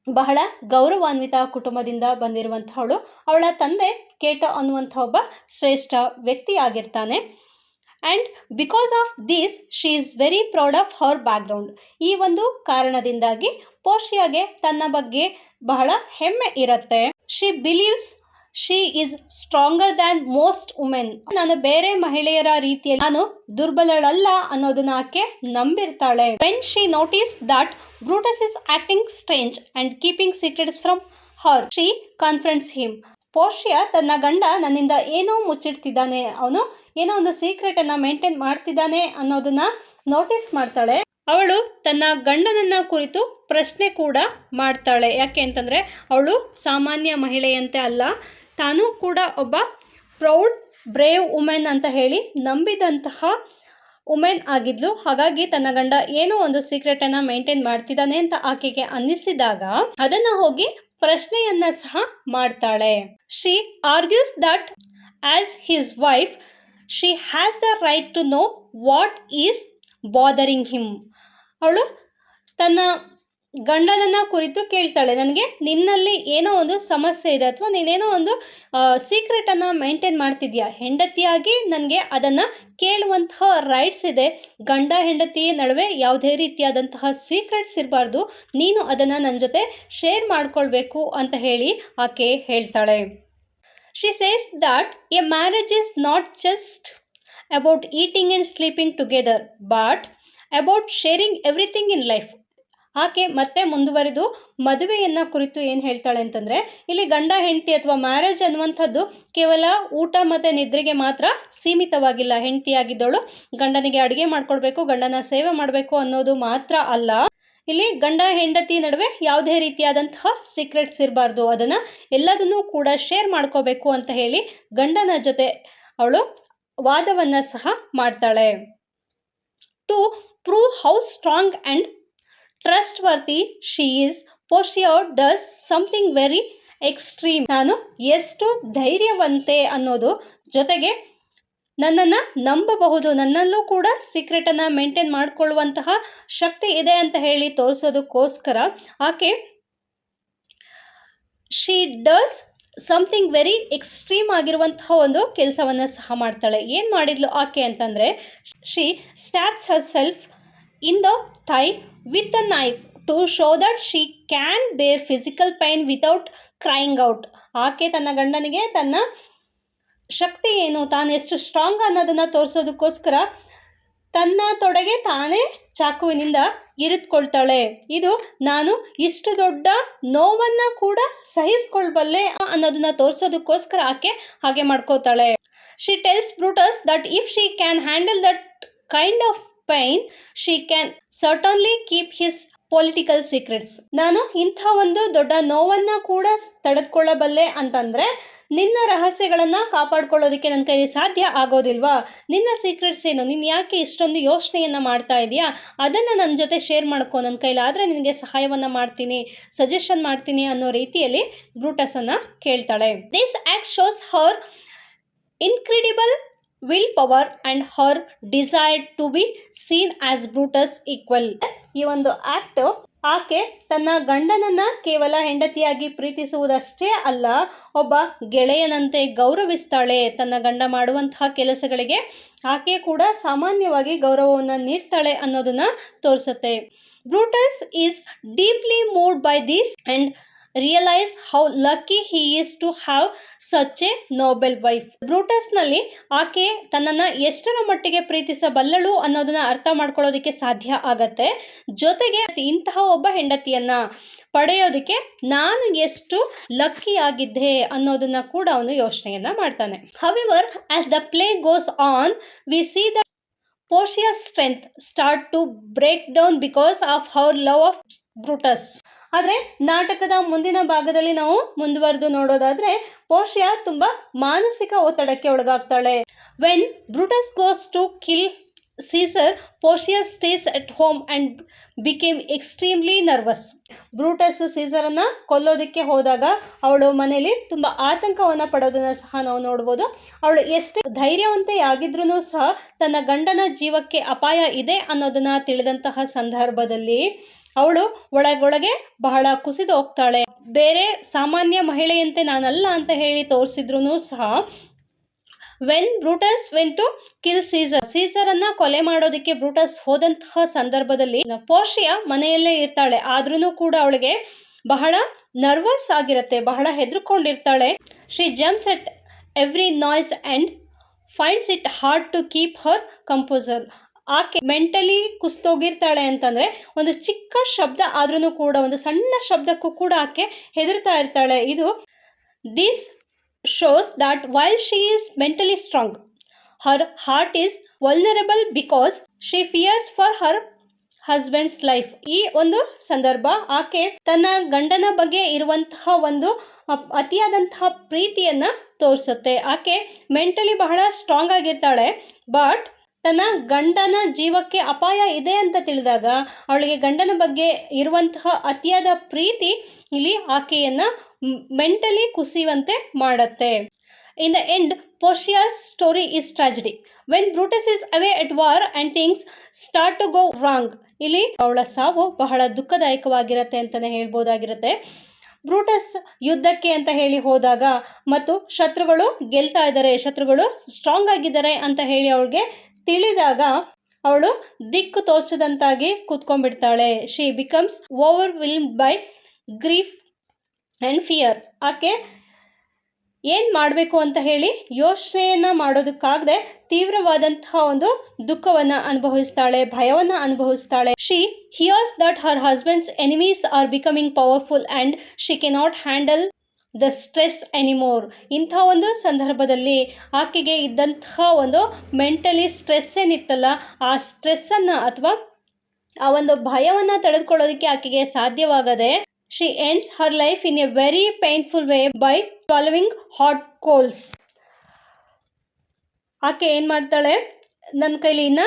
ಬಹಳ ಗೌರವಾನ್ವಿತ ಕುಟುಂಬದಿಂದ ಬಂದಿರುವಂಥವಳು. ಅವಳ ತಂದೆ ಕೇಟೋ ಅನ್ನುವಂಥ ಒಬ್ಬ ಶ್ರೇಷ್ಠ ವ್ಯಕ್ತಿಯಾಗಿರ್ತಾನೆ. And because of this she is very proud of her background. ಈ ಒಂದು ಕಾರಣದಿಂದಾಗಿ ಪೋರ್ಷಿಯಾಗೆ ತನ್ನ ಬಗ್ಗೆ ಬಹಳ ಹೆಮ್ಮೆ ಇರುತ್ತೆ. She believes she is stronger than most women. ನಾನು ಬೇರೆ ಮಹಿಳೆಯರ ರೀತಿಯಲ್ಲಿ ನಾನು ದುರ್ಬಲಳಲ್ಲ ಅನ್ನೋದನ್ನ ಆಕೆ ನಂಬಿರ್ತಾಳೆ. When she notice that Brutus is acting strange and keeping secrets from her, she conference him. Portia ತನ್ನ ಗಂಡ ನನ್ನಿಂದ ಏನೋ ಮುಚ್ಚಿಡ್ತಿದ್ದಾನೆ, ಅವನು ಏನೋ ಒಂದು ಸೀಕ್ರೆಟನ್ನು ಮೇಂಟೈನ್ ಮಾಡ್ತಿದ್ದಾನೆ ಅನ್ನೋದನ್ನ ನೋಟಿಸ್ ಮಾಡ್ತಾಳೆ. ಅವಳು ತನ್ನ ಗಂಡನನ್ನ ಕುರಿತು ಪ್ರಶ್ನೆ ಕೂಡ ಮಾಡ್ತಾಳೆ. ಯಾಕೆ ಅಂತಂದರೆ ಅವಳು ಸಾಮಾನ್ಯ ಮಹಿಳೆಯಂತೆ ಅಲ್ಲ, ತಾನೂ ಕೂಡ ಒಬ್ಬ ಪ್ರೌಡ್ ಬ್ರೇವ್ ವುಮೆನ್ ಅಂತ ಹೇಳಿ ನಂಬಿದಂತಹ ವುಮೆನ್ ಆಗಿದ್ಲು. ಹಾಗಾಗಿ ತನ್ನ ಗಂಡ ಏನೋ ಒಂದು ಸೀಕ್ರೆಟನ್ನು ಮೇಂಟೈನ್ ಮಾಡ್ತಿದ್ದಾನೆ ಅಂತ ಆಕೆಗೆ ಅನ್ನಿಸಿದಾಗ ಅದನ್ನು ಹೋಗಿ ಪ್ರಶ್ನೆಯನ್ನ ಸಹ ಮಾಡ್ತಾಳೆ. She argues that as his wife she has the right to know what is bothering him. ಅವಳು ತನ್ನ ಗಂಡನನ್ನ ಕುರಿತು ಕೇಳ್ತಾಳೆ, ನನಗೆ ನಿನ್ನಲ್ಲಿ ಏನೋ ಒಂದು ಸಮಸ್ಯೆ ಇದೆ ಅಥವಾ ನೀನೇನೋ ಒಂದು ಸೀಕ್ರೆಟನ್ನು ಮೇಂಟೈನ್ ಮಾಡ್ತಿದ್ಯಾ, ಹೆಂಡತಿಯಾಗಿ ನನಗೆ ಅದನ್ನು ಕೇಳುವಂತಹ ರೈಟ್ಸ್ ಇದೆ. ಗಂಡ ಹೆಂಡತಿ ನಡುವೆ ಯಾವುದೇ ರೀತಿಯಾದಂತಹ ಸೀಕ್ರೆಟ್ಸ್ ಇರಬಾರ್ದು, ನೀನು ಅದನ್ನು ನನ್ನ ಜೊತೆ ಶೇರ್ ಮಾಡ್ಕೊಳ್ಬೇಕು ಅಂತ ಹೇಳಿ ಆಕೆ ಹೇಳ್ತಾಳೆ. She says that a marriage is not just about eating and sleeping together but about sharing everything in life. ಆಕೆ ಮತ್ತೆ ಮುಂದುವರೆದು ಮದುವೆಯನ್ನು ಕುರಿತು ಏನು ಹೇಳ್ತಾಳೆ ಅಂತಂದರೆ, ಇಲ್ಲಿ ಗಂಡ ಹೆಂಡತಿ ಅಥವಾ ಮ್ಯಾರೇಜ್ ಅನ್ನುವಂಥದ್ದು ಕೇವಲ ಊಟ ಮತ್ತು ನಿದ್ರೆಗೆ ಮಾತ್ರ ಸೀಮಿತವಾಗಿಲ್ಲ. ಹೆಂಡತಿಯಾಗಿದ್ದವಳು ಗಂಡನಿಗೆ ಅಡುಗೆ ಮಾಡ್ಕೊಡ್ಬೇಕು, ಗಂಡನ ಸೇವೆ ಮಾಡಬೇಕು ಅನ್ನೋದು ಮಾತ್ರ ಅಲ್ಲ. ಇಲ್ಲಿ ಗಂಡ ಹೆಂಡತಿ ನಡುವೆ ಯಾವುದೇ ರೀತಿಯಾದಂತಹ ಸೀಕ್ರೆಟ್ಸ್ ಇರಬಾರ್ದು, ಅದನ್ನು ಎಲ್ಲದನ್ನೂ ಕೂಡ ಶೇರ್ ಮಾಡ್ಕೋಬೇಕು ಅಂತ ಹೇಳಿ ಗಂಡನ ಜೊತೆ ಅವಳು ವಾದವನ್ನು ಸಹ ಮಾಡ್ತಾಳೆ. To prove how strong and trustworthy she is, Portia does something very extreme. ನಾನು ಎಷ್ಟು ಧೈರ್ಯವಂತೆ ಅನ್ನೋದು, ಜೊತೆಗೆ ನನ್ನನ್ನು ನಂಬಬಹುದು, ನನ್ನಲ್ಲೂ ಕೂಡ ಸೀಕ್ರೆಟನ್ನು ಮೇಂಟೈನ್ ಮಾಡಿಕೊಳ್ಳುವಂತಹ ಶಕ್ತಿ ಇದೆ ಅಂತ ಹೇಳಿ ತೋರಿಸೋದಕ್ಕೋಸ್ಕರ ಆಕೆ she does something very extreme ಆಗಿರುವಂತಹ ಒಂದು ಕೆಲಸವನ್ನು ಸಹ ಮಾಡ್ತಾಳೆ. ಏನು ಮಾಡಿದ್ಲು ಆಕೆ ಅಂತಂದರೆ, she stabs herself in the thigh with a knife to show that she can bear physical pain without crying out. ಆಕೆ ತನ್ನ ಗಂಡನಿಗೆ ತನ್ನ ಶಕ್ತಿ ಏನು, ತಾನು ಎಷ್ಟು ಸ್ಟ್ರಾಂಗ್ ಅನ್ನೋದನ್ನು ತೋರಿಸೋದಕ್ಕೋಸ್ಕರ ತನ್ನ ತೊಡೆಗೆ ತಾನೇ ಚಾಕುವಿನಿಂದ ಇರಿದುಕೊಳ್ತಾಳೆ. ಇದು ನಾನು ಇಷ್ಟು ದೊಡ್ಡ ನೋವನ್ನು ಕೂಡ ಸಹಿಸ್ಕೊಳ್ಬಲ್ಲೆ ಅನ್ನೋದನ್ನು ತೋರಿಸೋದಕ್ಕೋಸ್ಕರ ಆಕೆ ಹಾಗೆ ಮಾಡ್ಕೋತಾಳೆ. She tells Brutus that if she can handle that kind of pain she can certainly keep his political secrets. ನಾನು ಇಂಥ ಒಂದು ದೊಡ್ಡ ನೋವನ್ನು ಕೂಡ ತಡೆದುಕೊಳ್ಳಬಲ್ಲೆ ಅಂತಂದರೆ ನಿನ್ನ ರಹಸ್ಯಗಳನ್ನು ಕಾಪಾಡ್ಕೊಳ್ಳೋದಕ್ಕೆ ನನ್ನ ಕೈಲಿ ಸಾಧ್ಯ ಆಗೋದಿಲ್ವಾ? ನಿನ್ನ ಸೀಕ್ರೆಟ್ಸ್ ಏನು, ನೀನು ಯಾಕೆ ಇಷ್ಟೊಂದು ಯೋಚನೆಯನ್ನು ಮಾಡ್ತಾ ಇದೆಯಾ, ಅದನ್ನು ನನ್ನ ಜೊತೆ ಶೇರ್ ಮಾಡ್ಕೊ, ನನ್ನ ಕೈಲಾದರೆ ನಿನಗೆ ಸಹಾಯವನ್ನು ಮಾಡ್ತೀನಿ, ಸಜೆಷನ್ ಮಾಡ್ತೀನಿ ಅನ್ನೋ ರೀತಿಯಲ್ಲಿ ಬ್ರೂಟಸನ್ನು ಕೇಳ್ತಾಳೆ. This act shows her incredible will power and her desire to be seen as Brutus equal. ಈ ಒಂದು ಆ್ಯಕ್ಟು ಆಕೆ ತನ್ನ ಗಂಡನನ್ನು ಕೇವಲ ಹೆಂಡತಿಯಾಗಿ ಪ್ರೀತಿಸುವುದಷ್ಟೇ ಅಲ್ಲ, ಒಬ್ಬ ಗೆಳೆಯನಂತೆ ಗೌರವಿಸ್ತಾಳೆ. ತನ್ನ ಗಂಡ ಮಾಡುವಂತಹ ಕೆಲಸಗಳಿಗೆ ಆಕೆ ಕೂಡ ಸಾಮಾನ್ಯವಾಗಿ ಗೌರವವನ್ನು ನೀಡ್ತಾಳೆ ಅನ್ನೋದನ್ನು ತೋರಿಸುತ್ತೆ. Brutus is deeply moved by this and realise how lucky he is to have such a noble wife. ಬ್ರೂಟಸ್ನಲ್ಲಿ ಆಕೆ ತನ್ನನ್ನು ಎಷ್ಟರ ಮಟ್ಟಿಗೆ ಪ್ರೀತಿಸಬಲ್ಲಳು ಅನ್ನೋದನ್ನು ಅರ್ಥ ಮಾಡ್ಕೊಳ್ಳೋದಕ್ಕೆ ಸಾಧ್ಯ ಆಗತ್ತೆ. ಜೊತೆಗೆ ಇಂತಹ ಒಬ್ಬ ಹೆಂಡತಿಯನ್ನು ಪಡೆಯೋದಕ್ಕೆ ನಾನು ಎಷ್ಟು ಲಕ್ಕಿ ಆಗಿದ್ದೆ ಅನ್ನೋದನ್ನು ಕೂಡ ಅವನು ಯೋಚನೆಯನ್ನು ಮಾಡ್ತಾನೆ. However as the play goes on we see the Portia's strength start to break down because of her love of Brutus. ಆದರೆ ನಾಟಕದ ಮುಂದಿನ ಭಾಗದಲ್ಲಿ ನಾವು ಮುಂದುವರೆದು ನೋಡೋದಾದರೆ ಪೋರ್ಷಿಯಾ ತುಂಬ ಮಾನಸಿಕ ಒತ್ತಡಕ್ಕೆ ಒಳಗಾಗ್ತಾಳೆ. When Brutus goes to kill Caesar, Portia stays at home and became extremely nervous. Brutus ಸೀಸರನ್ನು ಕೊಲ್ಲೋದಕ್ಕೆ ಹೋದಾಗ ಅವಳು ಮನೆಯಲ್ಲಿ ತುಂಬ ಆತಂಕವನ್ನು ಪಡೋದನ್ನು ಸಹ ನಾವು ನೋಡ್ಬೋದು. ಅವಳು ಎಷ್ಟೇ ಧೈರ್ಯವಂತೆಯಾಗಿದ್ರೂ ಸಹ ತನ್ನ ಗಂಡನ ಜೀವಕ್ಕೆ ಅಪಾಯ ಇದೆ ಅನ್ನೋದನ್ನು ತಿಳಿದಂತಹ ಸಂದರ್ಭದಲ್ಲಿ ಅವಳು ಒಳಗೊಳಗೆ ಬಹಳ ಕುಸಿದು ಹೋಗ್ತಾಳೆ. ಬೇರೆ ಸಾಮಾನ್ಯ ಮಹಿಳೆಯಂತೆ ನಾನಲ್ಲ ಅಂತ ಹೇಳಿ ತೋರಿಸಿದ್ರೂ ಸಹ when Brutus went to kill ಸೀಸರನ್ನು ಕೊಲೆ ಮಾಡೋದಕ್ಕೆ ಬ್ರೂಟಸ್ ಹೋದಂತಹ ಸಂದರ್ಭದಲ್ಲಿ ಪೋರ್ಷಿಯಾ ಮನೆಯಲ್ಲೇ ಇರ್ತಾಳೆ. ಆದ್ರೂ ಕೂಡ ಅವಳಿಗೆ ಬಹಳ ನರ್ವಸ್ ಆಗಿರುತ್ತೆ, ಬಹಳ ಹೆದರ್ಕೊಂಡಿರ್ತಾಳೆ. She jumps at every noise and finds it hard to keep her composure. ಆಕೆ ಮೆಂಟಲಿ ಕುಸ್ತೋಗಿರ್ತಾಳೆ ಅಂತಂದರೆ ಒಂದು ಚಿಕ್ಕ ಶಬ್ದ ಆದ್ರೂ ಕೂಡ, ಒಂದು ಸಣ್ಣ ಶಬ್ದಕ್ಕೂ ಕೂಡ ಆಕೆ ಹೆದರ್ತಾ ಇರ್ತಾಳೆ. ಇದು this shows that while she is mentally strong, her heart is vulnerable because she fears for her husband's life. ಈ ಒಂದು ಸಂದರ್ಭ ಆಕೆ ತನ್ನ ಗಂಡನ ಬಗ್ಗೆ ಇರುವಂತಹ ಒಂದು ಅತಿಯಾದಂತಹ ಪ್ರೀತಿಯನ್ನು ತೋರಿಸುತ್ತೆ. ಆಕೆ ಮೆಂಟಲಿ ಬಹಳ ಸ್ಟ್ರಾಂಗ್ ಆಗಿರ್ತಾಳೆ, ಬಟ್ ತನ್ನ ಗಂಡನ ಜೀವಕ್ಕೆ ಅಪಾಯ ಇದೆ ಅಂತ ತಿಳಿದಾಗ ಅವಳಿಗೆ ಗಂಡನ ಬಗ್ಗೆ ಇರುವಂತಹ ಅತಿಯಾದ ಪ್ರೀತಿ ಇಲ್ಲಿ ಆಕೆಯನ್ನು ಮೆಂಟಲಿ ಕುಸಿಯುವಂತೆ ಮಾಡುತ್ತೆ. In the end, Portia's story is tragedy. When Brutus is away at war and things start to go wrong, ಇಲ್ಲಿ ಅವಳ ಸಾವು ಬಹಳ ದುಃಖದಾಯಕವಾಗಿರುತ್ತೆ ಅಂತಲೇ ಹೇಳ್ಬೋದಾಗಿರುತ್ತೆ. ಬ್ರೂಟಸ್ ಯುದ್ಧಕ್ಕೆ ಅಂತ ಹೇಳಿ ಹೋದಾಗ ಮತ್ತು ಶತ್ರುಗಳು ಗೆಲ್ತಾ ಇದ್ದಾರೆ, ಶತ್ರುಗಳು ಸ್ಟ್ರಾಂಗ್ ಆಗಿದ್ದಾರೆ ಅಂತ ಹೇಳಿ ಅವಳಿಗೆ ತಿಳಿದಾಗ ಅವಳು ದಿಕ್ಕು ತೋಚದಂತಾಗಿ ಕೂತ್ಕೊಂಡ್ಬಿಡ್ತಾಳೆ. She becomes overwhelmed by grief and fear. ಆಕೆ ಏನು ಮಾಡಬೇಕು ಅಂತ ಹೇಳಿ ಯೋಚನೆಯನ್ನು ಮಾಡೋದಕ್ಕಾಗದೆ ತೀವ್ರವಾದಂತಹ ಒಂದು ದುಃಖವನ್ನು ಅನುಭವಿಸ್ತಾಳೆ, ಭಯವನ್ನು ಅನುಭವಿಸ್ತಾಳೆ. She hears that her husband's enemies are becoming powerful and she cannot handle the stress anymore. ಇಂಥ ಒಂದು ಸಂದರ್ಭದಲ್ಲಿ ಆಕೆಗೆ ಇದ್ದಂತಹ ಒಂದು ಮೆಂಟಲಿ ಸ್ಟ್ರೆಸ್ ಏನಿತ್ತಲ್ಲ, ಆ ಸ್ಟ್ರೆಸ್ಸನ್ನು ಅಥವಾ ಆ ಒಂದು ಭಯವನ್ನು ತಡೆದುಕೊಳ್ಳೋದಕ್ಕೆ ಆಕೆಗೆ ಸಾಧ್ಯವಾಗದೆ she ends her life in a very painful way by swallowing hot coals. ಆಕೆ ಏನು ಮಾಡ್ತಾಳೆ, ನನ್ನ ಕೈಲಿ ಇನ್ನು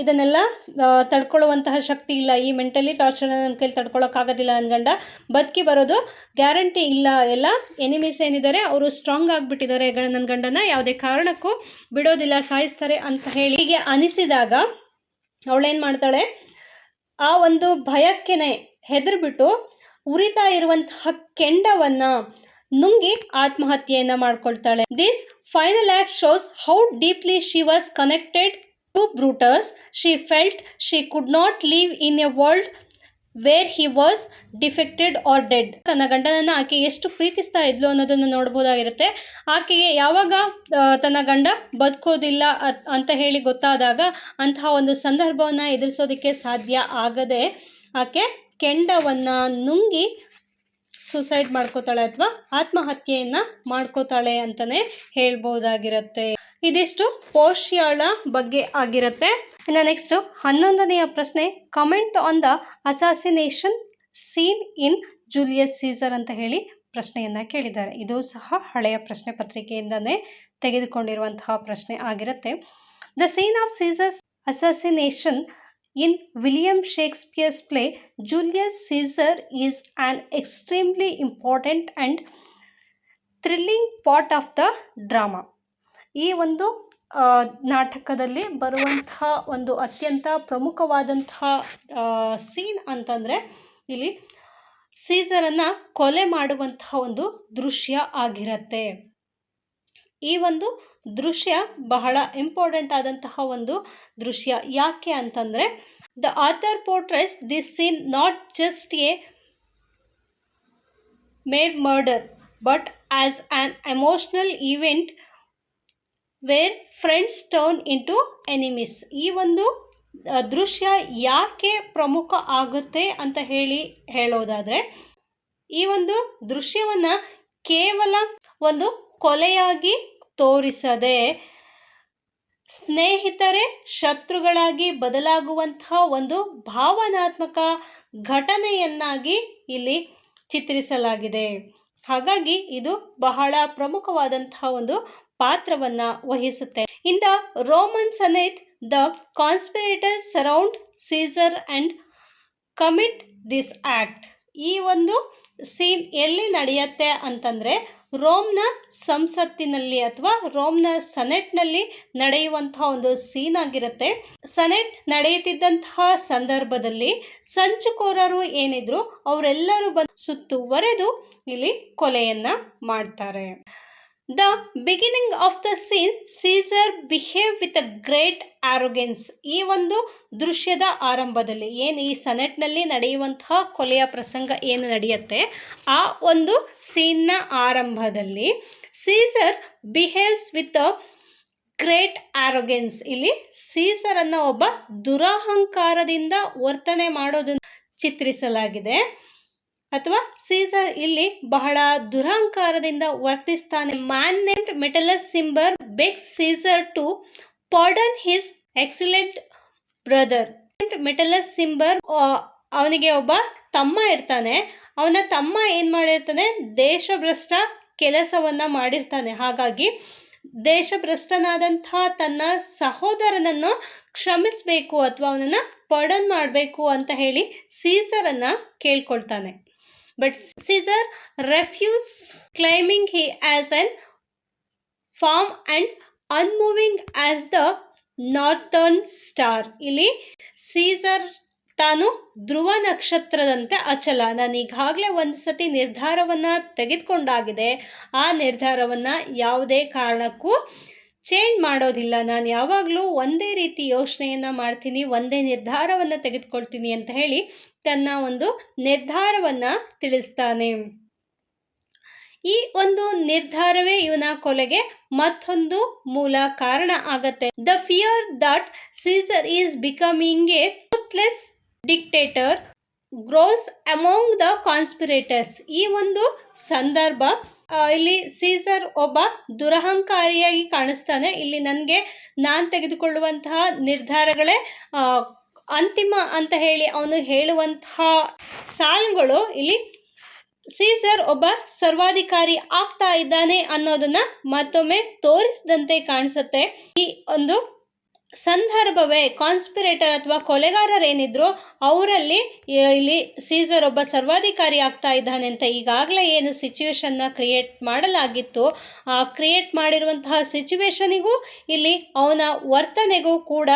ಇದನ್ನೆಲ್ಲ ತಡ್ಕೊಳ್ಳುವಂತಹ ಶಕ್ತಿ ಇಲ್ಲ, ಈ ಮೆಂಟಲಿ ಟಾರ್ಚರ್ನ ನನ್ನ ಕೈಲಿ ತಡ್ಕೊಳ್ಳೋಕ್ಕಾಗೋದಿಲ್ಲ, ನನ್ನ ಗಂಡ ಬದುಕಿ ಬರೋದು ಗ್ಯಾರಂಟಿ ಇಲ್ಲ, ಎಲ್ಲ ಎನಿಮೀಸ್ ಏನಿದ್ದಾರೆ ಅವರು ಸ್ಟ್ರಾಂಗ್ ಆಗಿಬಿಟ್ಟಿದ್ದಾರೆ, ನನ್ನ ಗಂಡನ ಯಾವುದೇ ಕಾರಣಕ್ಕೂ ಬಿಡೋದಿಲ್ಲ, ಸಾಯಿಸ್ತಾರೆ ಅಂತ ಹೇಳಿ ಹೀಗೆ ಅನಿಸಿದಾಗ ಅವಳೇನು ಮಾಡ್ತಾಳೆ, ಆ ಒಂದು ಭಯಕ್ಕೇನೆ ಹೆದರ್ಬಿಟ್ಟು ಉರಿತಾ ಇರುವಂತಹ ಕೆಂಡವನ್ನು ನುಂಗಿ ಆತ್ಮಹತ್ಯೆಯನ್ನು ಮಾಡ್ಕೊಳ್ತಾಳೆ. This final act shows how deeply she was connected to Brutus. She felt she could not live in a world where he was defected or dead. ತನ್ನ ಗಂಡನನ್ನು ಆಕೆ ಎಷ್ಟು ಪ್ರೀತಿಸ್ತಾ ಇದ್ಲು ಅನ್ನೋದನ್ನು ನೋಡ್ಬೋದಾಗಿರುತ್ತೆ. ಆಕೆಗೆ ಯಾವಾಗ ತನ್ನ ಗಂಡ ಬದುಕೋದಿಲ್ಲ ಅಂತ ಹೇಳಿ ಗೊತ್ತಾದಾಗ ಅಂತಹ ಒಂದು ಸಂದರ್ಭವನ್ನು ಎದುರಿಸೋದಕ್ಕೆ ಸಾಧ್ಯ ಆಗದೆ ಆಕೆ ಕೆಂಡವನ್ನು ನುಂಗಿ ಸೂಸೈಡ್ ಮಾಡ್ಕೋತಾಳೆ ಅಥವಾ ಆತ್ಮಹತ್ಯೆಯನ್ನು ಮಾಡ್ಕೋತಾಳೆ ಅಂತಲೇ ಹೇಳ್ಬೋದಾಗಿರುತ್ತೆ. ಇದಿಷ್ಟು ಪೋರ್ಷಿಯಾಳ ಬಗ್ಗೆ ಆಗಿರುತ್ತೆ. ಇನ್ನು ನೆಕ್ಸ್ಟು 11ನೇಯ ಪ್ರಶ್ನೆ, comment on the assassination scene in Julius Caesar ಅಂತ ಹೇಳಿ ಪ್ರಶ್ನೆಯನ್ನು ಕೇಳಿದ್ದಾರೆ. ಇದು ಸಹ ಹಳೆಯ ಪ್ರಶ್ನೆ ಪತ್ರಿಕೆಯಿಂದನೇ ತೆಗೆದುಕೊಂಡಿರುವಂತಹ ಪ್ರಶ್ನೆ ಆಗಿರುತ್ತೆ. The scene of Caesar's assassination in William Shakespeare's play Julius Caesar is an extremely important and thrilling part of the drama. ಈ ಒಂದು ನಾಟಕದಲ್ಲಿ ಬರುವಂತಹ ಒಂದು ಅತ್ಯಂತ ಪ್ರಮುಖವಾದಂತಹ ಸೀನ್ ಅಂತಂದರೆ ಇಲ್ಲಿ ಸೀಸರನ್ನು ಕೊಲೆ ಮಾಡುವಂತಹ ಒಂದು ದೃಶ್ಯ ಆಗಿರುತ್ತೆ. ಈ ಒಂದು ದೃಶ್ಯ ಬಹಳ ಇಂಪಾರ್ಟೆಂಟ್ ಆದಂತಹ ಒಂದು ದೃಶ್ಯ. ಯಾಕೆ ಅಂತಂದರೆ the author portrays this scene not just a mere murder but as an emotional event where friends turn into enemies. ಈ ಒಂದು ದೃಶ್ಯ ಯಾಕೆ ಪ್ರಮುಖ ಆಗುತ್ತೆ ಅಂತ ಹೇಳೋದಾದರೆ ಈ ಒಂದು ದೃಶ್ಯವನ್ನು ಕೇವಲ ಒಂದು ಕೊಲೆಯಾಗಿ ತೋರಿಸದೆ ಸ್ನೇಹಿತರೇ ಶತ್ರುಗಳಾಗಿ ಬದಲಾಗುವಂತಹ ಒಂದು ಭಾವನಾತ್ಮಕ ಘಟನೆಯನ್ನಾಗಿ ಇಲ್ಲಿ ಚಿತ್ರಿಸಲಾಗಿದೆ. ಹಾಗಾಗಿ ಇದು ಬಹಳ ಪ್ರಮುಖವಾದಂತಹ ಒಂದು ಪಾತ್ರವನ್ನು ವಹಿಸುತ್ತೆ. In the Roman senate the conspirators surround Caesar and commit this act. ಈ ಒಂದು ಸೀನ್ ಎಲ್ಲಿ ನಡೆಯುತ್ತೆ ಅಂತಂದರೆ ರೋಮ್ನ ಸಂಸತ್ತಿನಲ್ಲಿ ಅಥವಾ ರೋಮ್ನ ಸೆನೆಟ್ನಲ್ಲಿ ನಡೆಯುವಂತಹ ಒಂದು ಸೀನ್ ಆಗಿರುತ್ತೆ. ಸೆನೆಟ್ ನಡೆಯುತ್ತಿದ್ದಂತಹ ಸಂದರ್ಭದಲ್ಲಿ ಸಂಚುಕೋರರು ಏನಿದ್ರು ಅವರೆಲ್ಲರೂ ಬಂದು ಸುತ್ತುವರೆದು ಇಲ್ಲಿ ಕೊಲೆಯನ್ನು ಮಾಡ್ತಾರೆ. The beginning of the scene Caesar behave with a great arrogance. ಈ ಒಂದು ದೃಶ್ಯದ ಆರಂಭದಲ್ಲಿ ಏನು ಈ ಸೆನೆಟ್ನಲ್ಲಿ ನಡೆಯುವಂತಹ ಕೊಲೆಯ ಪ್ರಸಂಗ ಏನು ನಡೆಯುತ್ತೆ ಆ ಒಂದು ಸೀನ್ನ ಆರಂಭದಲ್ಲಿ Caesar behaves with a great arrogance. ಇಲ್ಲಿ ಸೀಸರನ್ನು ಒಬ್ಬ ದುರಹಂಕಾರದಿಂದ ವರ್ತನೆ ಮಾಡೋದನ್ನು ಚಿತ್ರಿಸಲಾಗಿದೆ. ಅಥವಾ ಸೀಸರ್ ಇಲ್ಲಿ ಬಹಳ ದುರಹಂಕಾರದಿಂದ ವರ್ತಿಸ್ತಾನೆ. Man named Metellus Cimber begs Caesar to pardon his excellent brother. Metellus Cimber ಅವನಿಗೆ ಒಬ್ಬ ತಮ್ಮ ಇರ್ತಾನೆ. ಅವನ ತಮ್ಮ ಏನು ಮಾಡಿರ್ತಾನೆ, ದೇಶಭ್ರಷ್ಟ ಕೆಲಸವನ್ನು ಮಾಡಿರ್ತಾನೆ. ಹಾಗಾಗಿ ದೇಶಭ್ರಷ್ಟನಾದಂತಹ ತನ್ನ ಸಹೋದರನನ್ನು ಕ್ಷಮಿಸಬೇಕು ಅಥವಾ ಅವನನ್ನು ಪಾರ್ಡನ್ ಮಾಡಬೇಕು ಅಂತ ಹೇಳಿ ಸೀಸರನ್ನು ಕೇಳ್ಕೊಳ್ತಾನೆ. But Caesar refused, claiming he as an firm and unmoving as the northern star. ಇಲ್ಲಿ ಸೀಸರ್ ತಾನು ಧ್ರುವ ನಕ್ಷತ್ರದಂತೆ ಅಚಲ, ನಾನು ಈಗಾಗಲೇ ಒಂದು ಸತಿ ನಿರ್ಧಾರವನ್ನು ತೆಗೆದುಕೊಂಡಾಗಿದೆ, ಆ ನಿರ್ಧಾರವನ್ನು ಯಾವುದೇ ಕಾರಣಕ್ಕೂ ಚೇಂಜ್ ಮಾಡೋದಿಲ್ಲ, ನಾನು ಯಾವಾಗಲೂ ಒಂದೇ ರೀತಿ ಯೋಚನೆಯನ್ನು ಮಾಡ್ತೀನಿ, ಒಂದೇ ನಿರ್ಧಾರವನ್ನು ತೆಗೆದುಕೊಳ್ತೀನಿ ಅಂತ ಹೇಳಿ ತನ್ನ ಒಂದು ನಿರ್ಧಾರವನ್ನು ತಿಳಿಸ್ತಾನೆ. ಈ ಒಂದು ನಿರ್ಧಾರವೇ ಇವನ ಕೊಲೆಗೆ ಮತ್ತೊಂದು ಮೂಲ ಕಾರಣ ಆಗತ್ತೆ. The fear that Caesar is becoming a ruthless dictator grows among the conspirators. ಈ ಒಂದು ಸಂದರ್ಭ ಇಲ್ಲಿ ಸೀಸರ್ ಒಬ್ಬ ದುರಹಂಕಾರಿಯಾಗಿ ಕಾಣಿಸ್ತಾನೆ. ಇಲ್ಲಿ ನಾನು ತೆಗೆದುಕೊಳ್ಳುವಂತಹ ನಿರ್ಧಾರಗಳೇ ಅಂತಿಮ ಅಂತ ಹೇಳಿ ಅವನು ಹೇಳುವಂತಹ ಸಾಲುಗಳು ಇಲ್ಲಿ ಸೀಸರ್ ಒಬ್ಬ ಸರ್ವಾಧಿಕಾರಿ ಆಗ್ತಾ ಇದ್ದಾನೆ ಅನ್ನೋದನ್ನ ಮತ್ತೊಮ್ಮೆ ತೋರಿಸಿದಂತೆ ಕಾಣಿಸುತ್ತೆ. ಈ ಒಂದು ಸಂದರ್ಭವೇ ಕಾನ್ಸ್ಪಿರೇಟರ್ ಅಥವಾ ಕೊಲೆಗಾರರೇನಿದ್ರು ಅವರಲ್ಲಿ ಇಲ್ಲಿ ಸೀಸರ್ ಒಬ್ಬ ಸರ್ವಾಧಿಕಾರಿ ಆಗ್ತಾ ಇದ್ದಾನೆ ಅಂತ ಈಗಾಗಲೇ ಏನು ಸಿಚುವೇಶನ್ನ ಕ್ರಿಯೇಟ್ ಮಾಡಲಾಗಿತ್ತು, ಆ ಕ್ರಿಯೇಟ್ ಮಾಡಿರುವಂತಹ ಸಿಚುವೇಶನಿಗೂ ಇಲ್ಲಿ ಅವನ ವರ್ತನೆಗೂ ಕೂಡ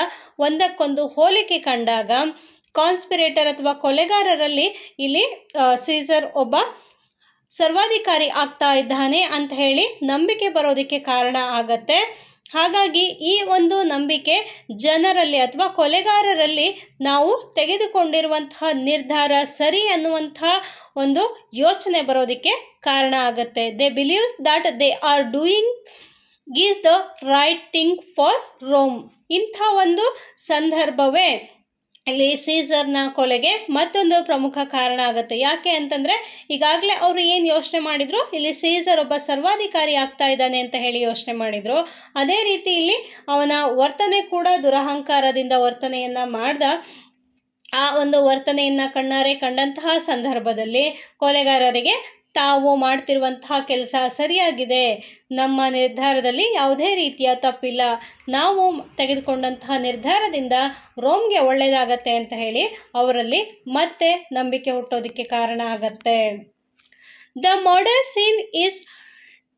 ಒಂದಕ್ಕೊಂದು ಹೋಲಿಕೆ ಕಂಡಾಗ ಕಾನ್ಸ್ಪಿರೇಟರ್ ಅಥವಾ ಕೊಲೆಗಾರರಲ್ಲಿ ಇಲ್ಲಿ ಸೀಸರ್ ಒಬ್ಬ ಸರ್ವಾಧಿಕಾರಿ ಆಗ್ತಾ ಇದ್ದಾನೆ ಅಂತ ಹೇಳಿ ನಂಬಿಕೆ ಬರೋದಕ್ಕೆ ಕಾರಣ ಆಗತ್ತೆ. ಹಾಗಾಗಿ ಈ ಒಂದು ನಂಬಿಕೆ ಜನರಲ್ಲಿ ಅಥವಾ ಕೊಲೆಗಾರರಲ್ಲಿ ನಾವು ತೆಗೆದುಕೊಂಡಿರುವಂತಹ ನಿರ್ಧಾರ ಸರಿ ಅನ್ನುವಂತಹ ಒಂದು ಯೋಚನೆ ಬರೋದಕ್ಕೆ ಕಾರಣ ಆಗುತ್ತೆ. They believes that they are doing is the right thing for Rome. ಇಂಥ ಒಂದು ಸಂದರ್ಭವೇ ಇಲ್ಲಿ ಸೀಸರ್ನ ಕೊಲೆಗೆ ಮತ್ತೊಂದು ಪ್ರಮುಖ ಕಾರಣ ಆಗುತ್ತೆ. ಯಾಕೆ ಅಂತಂದರೆ ಈಗಾಗಲೇ ಅವರು ಏನು ಯೋಚನೆ ಮಾಡಿದ್ರು, ಇಲ್ಲಿ ಸೀಸರ್ ಒಬ್ಬ ಸರ್ವಾಧಿಕಾರಿ ಆಗ್ತಾ ಇದ್ದಾನೆ ಅಂತ ಹೇಳಿ ಯೋಚನೆ ಮಾಡಿದರು. ಅದೇ ರೀತಿ ಇಲ್ಲಿ ಅವನ ವರ್ತನೆ ಕೂಡ ದುರಹಂಕಾರದಿಂದ ವರ್ತನೆಯನ್ನು ಮಾಡ್ದ. ಆ ಒಂದು ವರ್ತನೆಯನ್ನು ಕಣ್ಣಾರೆ ಕಂಡಂತಹ ಸಂದರ್ಭದಲ್ಲಿ ಕೊಲೆಗಾರರಿಗೆ ತಾವು ಮಾಡ್ತಿರುವಂತಹ ಕೆಲಸ ಸರಿಯಾಗಿದೆ, ನಮ್ಮ ನಿರ್ಧಾರದಲ್ಲಿ ಯಾವುದೇ ರೀತಿಯ ತಪ್ಪಿಲ್ಲ, ನಾವು ತೆಗೆದುಕೊಂಡಂತಹ ನಿರ್ಧಾರದಿಂದ ರೋಮ್ಗೆ ಒಳ್ಳೆಯದಾಗತ್ತೆ ಅಂತ ಹೇಳಿ ಅವರಲ್ಲಿ ಮತ್ತೆ ನಂಬಿಕೆ ಹುಟ್ಟೋದಕ್ಕೆ ಕಾರಣ ಆಗತ್ತೆ. The murder scene is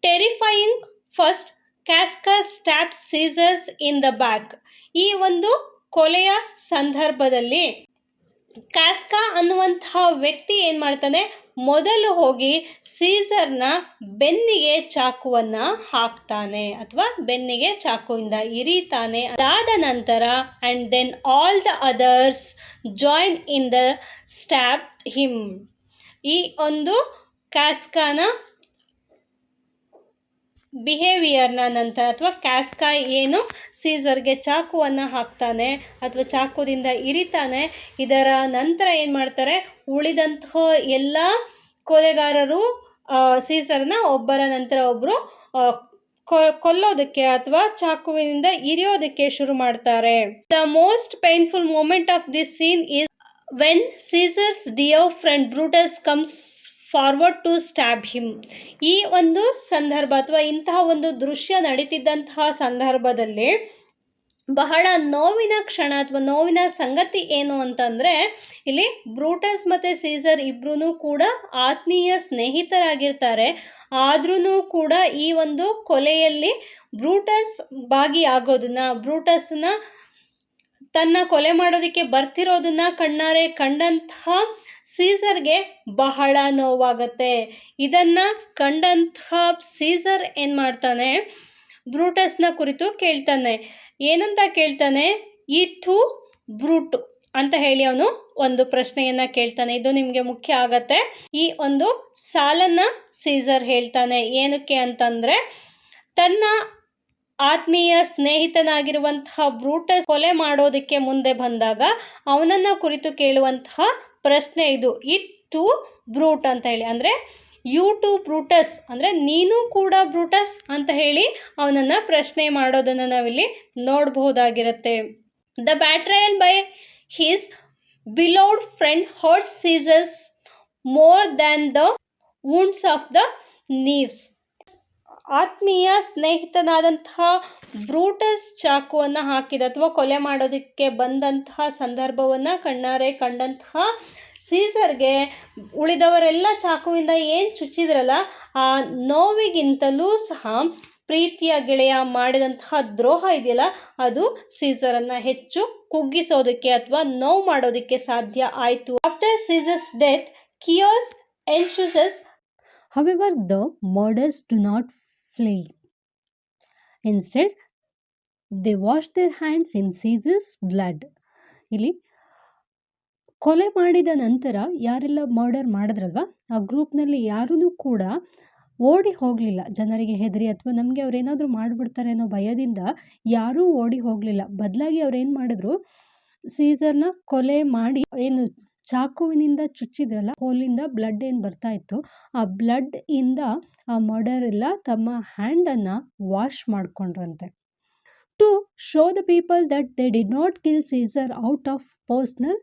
terrifying. First Casca stabs Caesar's in the back. ಈ ಒಂದು ಕೊಲೆಯ ಸಂದರ್ಭದಲ್ಲಿ ಕ್ಯಾಸ್ಕಾ ಅನ್ನುವಂತಹ ವ್ಯಕ್ತಿ ಏನು ಮಾಡ್ತಾನೆ, ಮೊದಲು ಹೋಗಿ ಸೀಸರ್ನ ಬೆನ್ನಿಗೆ ಚಾಕುವನ್ನು ಹಾಕ್ತಾನೆ ಅಥವಾ ಬೆನ್ನಿಗೆ ಚಾಕುವಿಂದ ಇರಿತಾನೆ. ಅದಾದ ನಂತರ and then all the others join in the stab him. ಈ ಒಂದು ಕ್ಯಾಸ್ಕಾನ ಬಿಹೇವಿಯರ್ನ ನಂತರ ಅಥವಾ ಕ್ಯಾಸ್ಕಾ ಏನು ಸೀಸರ್ಗೆ ಚಾಕುವನ್ನು ಹಾಕ್ತಾನೆ ಅಥವಾ ಚಾಕುದಿಂದ ಇರಿತಾನೆ, ಇದರ ನಂತರ ಏನು ಮಾಡ್ತಾರೆ, ಉಳಿದಂತಹ ಎಲ್ಲ ಕೊಲೆಗಾರರು ಸೀಸರ್ನ ಒಬ್ಬರ ನಂತರ ಒಬ್ಬರು ಕೊಲ್ಲೋದಕ್ಕೆ ಅಥವಾ ಚಾಕುವಿನಿಂದ ಇರಿಯೋದಕ್ಕೆ ಶುರು ಮಾಡ್ತಾರೆ. The most painful moment of this scene is when Caesar's dear friend Brutus comes forward to stab him. ಈ ಒಂದು ಸಂದರ್ಭ ಅಥವಾ ಇಂತಹ ಒಂದು ದೃಶ್ಯ ನಡೀತಿದ್ದಂತಹ ಸಂದರ್ಭದಲ್ಲಿ ಬಹಳ ನೋವಿನ ಕ್ಷಣ ಅಥವಾ ನೋವಿನ ಸಂಗತಿ ಏನು ಅಂತಂದರೆ, ಇಲ್ಲಿ ಬ್ರೂಟಸ್ ಮತ್ತು ಸೀಸರ್ ಇಬ್ಬರೂ ಕೂಡ ಆತ್ಮೀಯ ಸ್ನೇಹಿತರಾಗಿರ್ತಾರೆ. ಆದ್ರೂ ಕೂಡ ಈ ಒಂದು ಕೊಲೆಯಲ್ಲಿ ಬ್ರೂಟಸ್ ಭಾಗಿಯಾಗೋದನ್ನು, ಬ್ರೂಟಸ್ನ ತನ್ನ ಕೊಲೆ ಮಾಡೋದಕ್ಕೆ ಬರ್ತಿರೋದನ್ನ ಕಣ್ಣಾರೆ ಕಂಡಂತಹ ಸೀಸರ್ಗೆ ಬಹಳ ನೋವಾಗತ್ತೆ. ಇದನ್ನು ಕಂಡಂತಹ ಸೀಸರ್ ಏನು ಮಾಡ್ತಾನೆ, ಬ್ರೂಟಸ್ನ ಕುರಿತು ಕೇಳ್ತಾನೆ. ಏನಂತ ಕೇಳ್ತಾನೆ, ಇತ್ತು ಬ್ರೂಟು ಅಂತ ಹೇಳಿ ಅವನು ಒಂದು ಪ್ರಶ್ನೆಯನ್ನು ಕೇಳ್ತಾನೆ. ಇದು ನಿಮಗೆ ಮುಖ್ಯ ಆಗತ್ತೆ. ಈ ಒಂದು ಸಾಲನ್ನು ಸೀಸರ್ ಹೇಳ್ತಾನೆ. ಏನಕ್ಕೆ ಅಂತಂದರೆ, ತನ್ನ ಆತ್ಮೀಯ ಸ್ನೇಹಿತನಾಗಿರುವಂತಹ ಬ್ರೂಟಸ್ ಕೊಲೆ ಮಾಡೋದಕ್ಕೆ ಮುಂದೆ ಬಂದಾಗ ಅವನನ್ನು ಕುರಿತು ಕೇಳುವಂತಹ ಪ್ರಶ್ನೆ ಇದು, ಇಟ್ಟು ಬ್ರೂಟ್ ಅಂತ ಹೇಳಿ. ಅಂದರೆ ಯು ಟು ಬ್ರೂಟಸ್ ಅಂದರೆ ನೀನು ಕೂಡ ಬ್ರೂಟಸ್ ಅಂತ ಹೇಳಿ ಅವನನ್ನು ಪ್ರಶ್ನೆ ಮಾಡೋದನ್ನು ನಾವಿಲ್ಲಿ ನೋಡಬಹುದಾಗಿರುತ್ತೆ. The betrayal by his beloved friend hurts Caesar's more than the wounds of the knives. ಆತ್ಮೀಯ ಸ್ನೇಹಿತನಾದಂತಹ ಬ್ರೂಟಸ್ ಚಾಕುವನ್ನು ಹಾಕಿದ ಅಥವಾ ಕೊಲೆ ಮಾಡೋದಕ್ಕೆ ಬಂದಂತಹ ಸಂದರ್ಭವನ್ನು ಕಣ್ಣಾರೆ ಕಂಡಂತಹ ಸೀಸರ್ಗೆ ಉಳಿದವರೆಲ್ಲ ಚಾಕುವಿಂದ ಏನು ಚುಚ್ಚಿದ್ರಲ್ಲ ಆ ನೋವಿಗಿಂತಲೂ ಸಹ ಪ್ರೀತಿಯ ಗೆಳೆಯ ಮಾಡಿದಂತಹ ದ್ರೋಹ ಇದೆಯಲ್ಲ ಅದು ಸೀಸರನ್ನು ಹೆಚ್ಚು ಕುಗ್ಗಿಸೋದಕ್ಕೆ ಅಥವಾ ನೋವು ಮಾಡೋದಕ್ಕೆ ಸಾಧ್ಯ ಆಯಿತು. After Caesar's death chaos ensues. However, the murderers do not flee. Instead, they wash their hands in Caesar's blood. ಇಲ್ಲಿ ಕೊಲೆ ಮಾಡಿದ ನಂತರ ಯಾರೆಲ್ಲ ಮರ್ಡರ್ ಮಾಡಿದ್ರಲ್ವ ಆ ಗ್ರೂಪ್ನಲ್ಲಿ ಯಾರೂ ಕೂಡ ಓಡಿ ಹೋಗಲಿಲ್ಲ. ಜನರಿಗೆ ಹೆದರಿ ಅಥವಾ ನಮಗೆ ಅವರೇನಾದರೂ ಮಾಡಿಬಿಡ್ತಾರೆ ಅನ್ನೋ ಭಯದಿಂದ ಯಾರೂ ಓಡಿ ಹೋಗಲಿಲ್ಲ. ಬದಲಾಗಿ ಅವ್ರೇನು ಮಾಡಿದ್ರು, ಸೀಸರ್ನ ಕೊಲೆ ಮಾಡಿ ಏನು ಚಾಕುವಿನಿಂದ ಚುಚ್ಚಿದ್ರಲ್ಲ, ಹೋಲಿಂದ ಬ್ಲಡ್ ಏನು ಬರ್ತಾ ಇತ್ತು, ಆ ಬ್ಲಡ್ ಇಂದ ಆ ಮರ್ಡರ್ ಎಲ್ಲ ತಮ್ಮ ಹ್ಯಾಂಡನ್ನು ವಾಶ್ ಮಾಡ್ಕೊಂಡ್ರಂತೆ. To show the people that they did not kill Caesar out of personal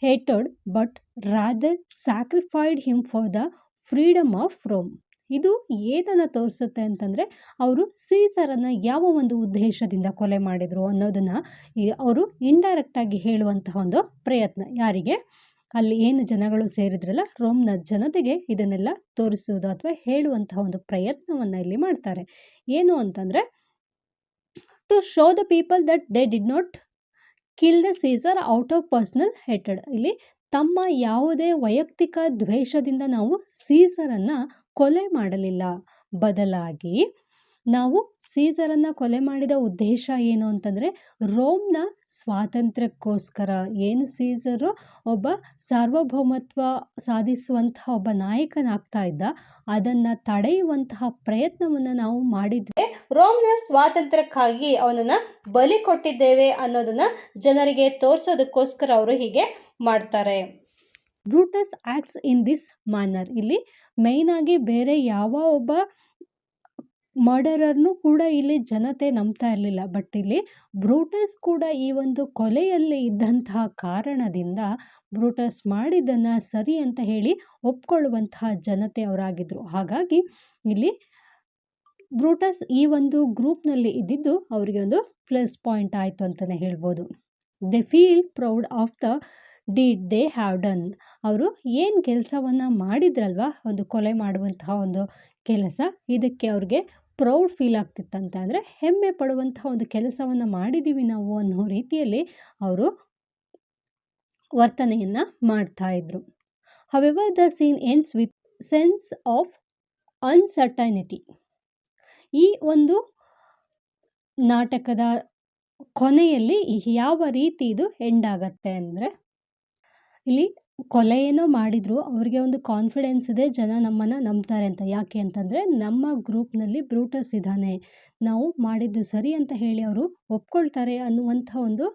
ಹೇಟೆಡ್ but rather sacrificed him for the freedom of Rome. ಇದು ಏನನ್ನು ತೋರಿಸುತ್ತೆ ಅಂತಂದರೆ, ಅವರು ಸೀಸರನ್ನು ಯಾವ ಒಂದು ಉದ್ದೇಶದಿಂದ ಕೊಲೆ ಮಾಡಿದರು ಅನ್ನೋದನ್ನು ಅವರು ಇಂಡೈರೆಕ್ಟಾಗಿ ಹೇಳುವಂತಹ ಒಂದು ಪ್ರಯತ್ನ. ಯಾರಿಗೆ? ಅಲ್ಲಿ ಏನು ಜನಗಳು ಸೇರಿದ್ರಲ್ಲ, ರೋಮ್ನ ಜನತೆಗೆ ಇದನ್ನೆಲ್ಲ ತೋರಿಸುವುದು ಅಥವಾ ಹೇಳುವಂತಹ ಒಂದು ಪ್ರಯತ್ನವನ್ನು ಇಲ್ಲಿ ಮಾಡ್ತಾರೆ. ಏನು ಅಂತಂದರೆ, to show the people that they did not kill the Caesar out of personal hated. ಇಲ್ಲಿ ತಮ್ಮ ಯಾವುದೇ ವೈಯಕ್ತಿಕ ದ್ವೇಷದಿಂದ ನಾವು ಸೀಸರನ್ನು ಕೊಲೆ ಮಾಡಲಿಲ್ಲ. ಬದಲಾಗಿ ನಾವು ಸೀಸರನ್ನು ಕೊಲೆ ಮಾಡಿದ ಉದ್ದೇಶ ಏನು ಅಂತಂದರೆ, ರೋಮ್ನ ಸ್ವಾತಂತ್ರ್ಯಕ್ಕೋಸ್ಕರ. ಏನು ಸೀಸರು ಒಬ್ಬ ಸಾರ್ವಭೌಮತ್ವ ಸಾಧಿಸುವಂತಹ ಒಬ್ಬ ನಾಯಕನಾಗ್ತಾ ಇದ್ದ, ಅದನ್ನು ತಡೆಯುವಂತಹ ಪ್ರಯತ್ನವನ್ನು ನಾವು ಮಾಡಿದ್ವಿ. ರೋಮ್ನ ಸ್ವಾತಂತ್ರ್ಯಕ್ಕಾಗಿ ಅವನನ್ನು ಬಲಿ ಕೊಟ್ಟಿದ್ದೇವೆ ಅನ್ನೋದನ್ನು ಜನರಿಗೆ ತೋರಿಸೋದಕ್ಕೋಸ್ಕರ ಅವರು ಹೀಗೆ ಮಾಡ್ತಾರೆ. Brutus acts in this manner. ಇಲ್ಲಿ ಮೇಯ್ನಾಗಿ ಬೇರೆ ಯಾವ ಒಬ್ಬ ಮರ್ಡರರ್ನು ಕೂಡ ಇಲ್ಲಿ ಜನತೆ ನಂಬ್ತಾ ಇರಲಿಲ್ಲ. ಬಟ್ ಇಲ್ಲಿ ಬ್ರೂಟಸ್ ಕೂಡ ಈ ಒಂದು ಕೊಲೆಯಲ್ಲಿ ಇದ್ದಂತಹ ಕಾರಣದಿಂದ ಬ್ರೂಟಸ್ ಮಾಡಿದ್ದನ್ನು ಸರಿ ಅಂತ ಹೇಳಿ ಒಪ್ಕೊಳ್ಳುವಂತಹ ಜನತೆ ಅವರಾಗಿದ್ದರು. ಹಾಗಾಗಿ ಇಲ್ಲಿ ಬ್ರೂಟಸ್ ಈ ಒಂದು ಗ್ರೂಪ್ನಲ್ಲಿ ಇದ್ದಿದ್ದು ಅವರಿಗೆ ಒಂದು ಪ್ಲಸ್ ಪಾಯಿಂಟ್ ಆಯಿತು ಅಂತಲೇ ಹೇಳ್ಬೋದು. They feel proud of the did they have done. ಅವರು ಏನು ಕೆಲಸವನ್ನು ಮಾಡಿದ್ರಲ್ವ, ಒಂದು ಕೊಲೆ ಮಾಡುವಂತಹ ಒಂದು ಕೆಲಸ, ಇದಕ್ಕೆ ಅವ್ರಿಗೆ ಪ್ರೌಡ್ ಫೀಲ್ ಆಗ್ತಿತ್ತಂತೆ. ಅಂದರೆ ಹೆಮ್ಮೆ ಪಡುವಂತಹ ಒಂದು ಕೆಲಸವನ್ನು ಮಾಡಿದ್ದೀವಿ ನಾವು ಅನ್ನೋ ರೀತಿಯಲ್ಲಿ ಅವರು ವರ್ತನೆಯನ್ನು ಮಾಡ್ತಾ ಇದ್ರು. However the scene ends with sense of uncertainty. ಈ ಒಂದು ನಾಟಕದ ಕೊನೆಯಲ್ಲಿ ಯಾವ ರೀತಿ ಇದು ಎಂಡ್ ಆಗತ್ತೆ ಅಂದರೆ, ಇಲ್ಲಿ ಕೊಲೆ ಏನೋ ಮಾಡಿದ್ರು, ಅವ್ರಿಗೆ ಒಂದು ಕಾನ್ಫಿಡೆನ್ಸ್ ಇದೆ, ಜನ ನಮ್ಮನ್ನು ನಂಬ್ತಾರೆ ಅಂತ. ಯಾಕೆ ಅಂತಂದರೆ, ನಮ್ಮ ಗ್ರೂಪ್ನಲ್ಲಿ ಬ್ರೂಟಸ್ ಇದ್ದಾನೆ, ನಾವು ಮಾಡಿದ್ದು ಸರಿ ಅಂತ ಹೇಳಿ ಅವರು ಒಪ್ಕೊಳ್ತಾರೆ ಅನ್ನುವಂಥ ಒಂದು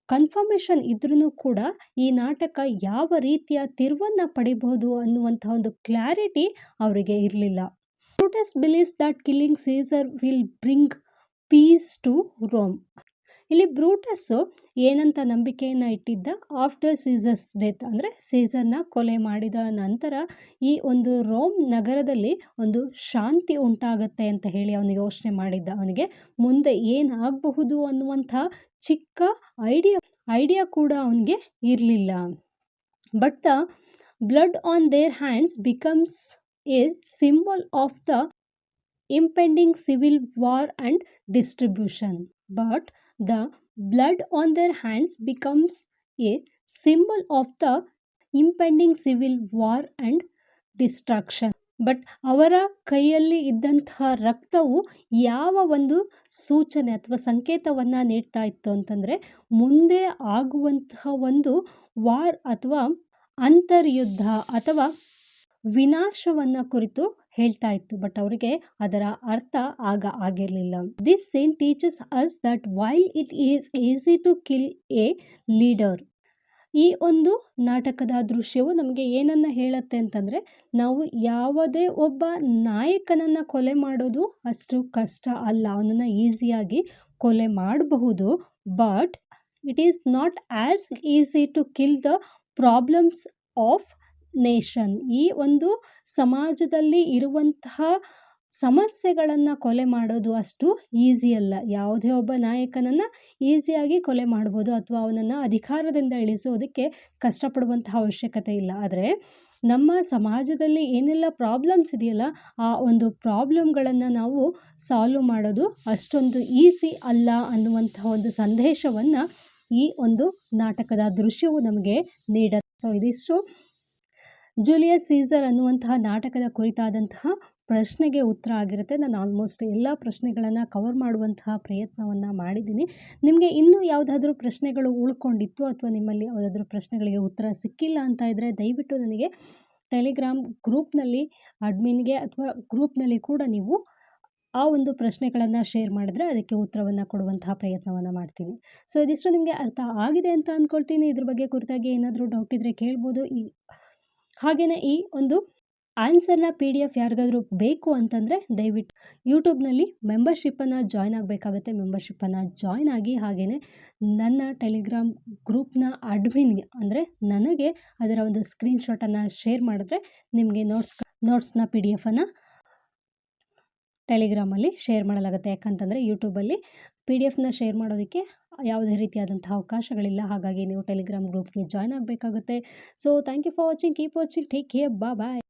ಕನ್ಫರ್ಮೇಷನ್ ಇದ್ರೂ ಕೂಡ ಈ ನಾಟಕ ಯಾವ ರೀತಿಯ ತಿರುವನ್ನು ಪಡಿಬಹುದು ಅನ್ನುವಂಥ ಒಂದು ಕ್ಲಾರಿಟಿ ಅವರಿಗೆ ಇರಲಿಲ್ಲ. Brutus believes that killing Caesar will bring peace to Rome. ಇಲ್ಲಿ ಬ್ರೂಟಸ್ಸು ಏನಂತ ನಂಬಿಕೆಯನ್ನು ಇಟ್ಟಿದ್ದ, ಆಫ್ಟರ್ ಸೀಸರ್ಸ್ ಡೆತ್, ಅಂದರೆ ಸೀಸರ್ನ ಕೊಲೆ ಮಾಡಿದ ನಂತರ ಈ ಒಂದು ರೋಮ್ ನಗರದಲ್ಲಿ ಒಂದು ಶಾಂತಿ ಉಂಟಾಗತ್ತೆ ಅಂತ ಹೇಳಿ ಅವನು ಯೋಚನೆ ಮಾಡಿದ್ದ. ಅವನಿಗೆ ಮುಂದೆ ಏನಾಗಬಹುದು ಅನ್ನುವಂಥ ಚಿಕ್ಕ ಐಡಿಯಾ ಕೂಡ ಅವನಿಗೆ ಇರಲಿಲ್ಲ. But the blood on there hands becomes A symbol of the impending civil war and distribution. But the blood on their hands becomes a symbol of the impending civil war and destruction. But ಅವರ ಕೈಯಲ್ಲಿ ಇದ್ದಂತಹ ರಕ್ತವು ಯಾವ ಒಂದು ಸೂಚನೆ ಅಥವಾ ಸಂಕೇತವನ್ನು ನೀಡ್ತಾ ಇತ್ತು ಅಂತಂದರೆ, ಮುಂದೆ ಆಗುವಂತಹ ಒಂದು ವಾರ್ ಅಥವಾ ಅಂತರ್ಯುದ್ಧ ಅಥವಾ ವಿನಾಶವನ್ನು ಕುರಿತು ಹೇಳ್ತಾ ಇತ್ತು. ಬಟ್ ಅವರಿಗೆ ಅದರ ಅರ್ಥ ಆಗ ಆಗಿರಲಿಲ್ಲ. This scene teaches us that while it is easy to kill a leader. ಈ ಒಂದು ನಾಟಕದ ದೃಶ್ಯವು ನಮಗೆ ಏನನ್ನು ಹೇಳುತ್ತೆ ಅಂತಂದರೆ, ನಾವು ಯಾವುದೇ ಒಬ್ಬ ನಾಯಕನನ್ನು ಕೊಲೆ ಮಾಡೋದು ಅಷ್ಟು ಕಷ್ಟ ಅಲ್ಲ. ಅವನನ್ನು ಈಸಿಯಾಗಿ ಕೊಲೆ ಮಾಡಬಹುದು. But it is not as easy to kill the problems of nation. ಈ ಒಂದು ಸಮಾಜದಲ್ಲಿ ಇರುವಂತಹ ಸಮಸ್ಯೆಗಳನ್ನು ಕೊಲೆ ಮಾಡೋದು ಅಷ್ಟು ಈಸಿ ಅಲ್ಲ. ಯಾವುದೇ ಒಬ್ಬ ನಾಯಕನನ್ನು ಈಸಿಯಾಗಿ ಕೊಲೆ ಮಾಡ್ಬೋದು ಅಥವಾ ಅವನನ್ನು ಅಧಿಕಾರದಿಂದ ಇಳಿಸೋದಕ್ಕೆ ಕಷ್ಟಪಡುವಂತಹ ಅವಶ್ಯಕತೆ ಇಲ್ಲ. ಆದರೆ ನಮ್ಮ ಸಮಾಜದಲ್ಲಿ ಏನೆಲ್ಲ ಪ್ರಾಬ್ಲಮ್ಸ್ ಇದೆಯಲ್ಲ, ಆ ಒಂದು ಪ್ರಾಬ್ಲಮ್ಗಳನ್ನು ನಾವು ಸಾಲ್ವ್ ಮಾಡೋದು ಅಷ್ಟೊಂದು ಈಸಿ ಅಲ್ಲ ಅನ್ನುವಂತಹ ಒಂದು ಸಂದೇಶವನ್ನು ಈ ಒಂದು ನಾಟಕದ ದೃಶ್ಯವು ನಮಗೆ ನೀಡುತ್ತೆ. ಸೊ ಇದಿಷ್ಟು ಜೂಲಿಯಸ್ ಸೀಸರ್ ಅನ್ನುವಂತಹ ನಾಟಕದ ಕುರಿತಾದಂತಹ ಪ್ರಶ್ನೆಗೆ ಉತ್ತರ ಆಗಿರುತ್ತೆ. ನಾನು ಆಲ್ಮೋಸ್ಟ್ ಎಲ್ಲ ಪ್ರಶ್ನೆಗಳನ್ನು ಕವರ್ ಮಾಡುವಂತಹ ಪ್ರಯತ್ನವನ್ನು ಮಾಡಿದ್ದೀನಿ. ನಿಮಗೆ ಇನ್ನೂ ಯಾವುದಾದ್ರೂ ಪ್ರಶ್ನೆಗಳು ಉಳ್ಕೊಂಡಿತ್ತು ಅಥವಾ ನಿಮ್ಮಲ್ಲಿ ಯಾವುದಾದ್ರೂ ಪ್ರಶ್ನೆಗಳಿಗೆ ಉತ್ತರ ಸಿಕ್ಕಿಲ್ಲ ಅಂತ ಇದ್ದರೆ ದಯವಿಟ್ಟು ನನಗೆ ಟೆಲಿಗ್ರಾಮ್ ಗ್ರೂಪ್ನಲ್ಲಿ ಅಡ್ಮಿನ್ಗೆ ಅಥವಾ ಗ್ರೂಪ್ನಲ್ಲಿ ಕೂಡ ನೀವು ಆ ಒಂದು ಪ್ರಶ್ನೆಗಳನ್ನು ಶೇರ್ ಮಾಡಿದ್ರೆ ಅದಕ್ಕೆ ಉತ್ತರವನ್ನು ಕೊಡುವಂತಹ ಪ್ರಯತ್ನವನ್ನು ಮಾಡ್ತೀನಿ. ಸೊ ಇದಿಷ್ಟು ನಿಮಗೆ ಅರ್ಥ ಆಗಿದೆ ಅಂತ ಅಂದ್ಕೊಳ್ತೀನಿ. ಇದ್ರ ಬಗ್ಗೆ ಕುರಿತಾಗಿ ಏನಾದರೂ ಡೌಟ್ ಇದ್ದರೆ ಕೇಳ್ಬೋದು. ಹಾಗೆಯೇ ಈ ಒಂದು ಆನ್ಸರ್ನ PDF ಯಾರಿಗಾದರೂ ಬೇಕು ಅಂತಂದರೆ ದಯವಿಟ್ಟು ಯೂಟ್ಯೂಬ್ನಲ್ಲಿ ಮೆಂಬರ್ಶಿಪ್ಪನ್ನು ಜಾಯ್ನ್ ಆಗಬೇಕಾಗುತ್ತೆ. ಮೆಂಬರ್ಶಿಪ್ಪನ್ನು ಜಾಯ್ನ್ ಆಗಿ ಹಾಗೆಯೇ ನನ್ನ ಟೆಲಿಗ್ರಾಮ್ ಗ್ರೂಪ್ನ ಅಡ್ಮಿನ್ಗೆ ಅಂದರೆ ನನಗೆ ಅದರ ಒಂದು ಸ್ಕ್ರೀನ್ಶಾಟನ್ನು ಶೇರ್ ಮಾಡಿದ್ರೆ ನಿಮಗೆ ನೋಟ್ಸ್ನ PDF ಟೆಲಿಗ್ರಾಮಲ್ಲಿ ಶೇರ್ ಮಾಡಲಾಗುತ್ತೆ. ಯಾಕಂತಂದರೆ ಯೂಟ್ಯೂಬಲ್ಲಿ PDF ಶೇರ್ ಮಾಡೋದಕ್ಕೆ ಯಾವುದೇ ರೀತಿಯಾದಂತಹ ಅವಕಾಶಗಳಿಲ್ಲ. ಹಾಗಾಗಿ ನೀವು ಟೆಲಿಗ್ರಾಮ್ ಗ್ರೂಪ್ಗೆ ಜಾಯ್ನ್ ಆಗಬೇಕಾಗುತ್ತೆ. So thank you for watching. Keep watching. Take care. Bye.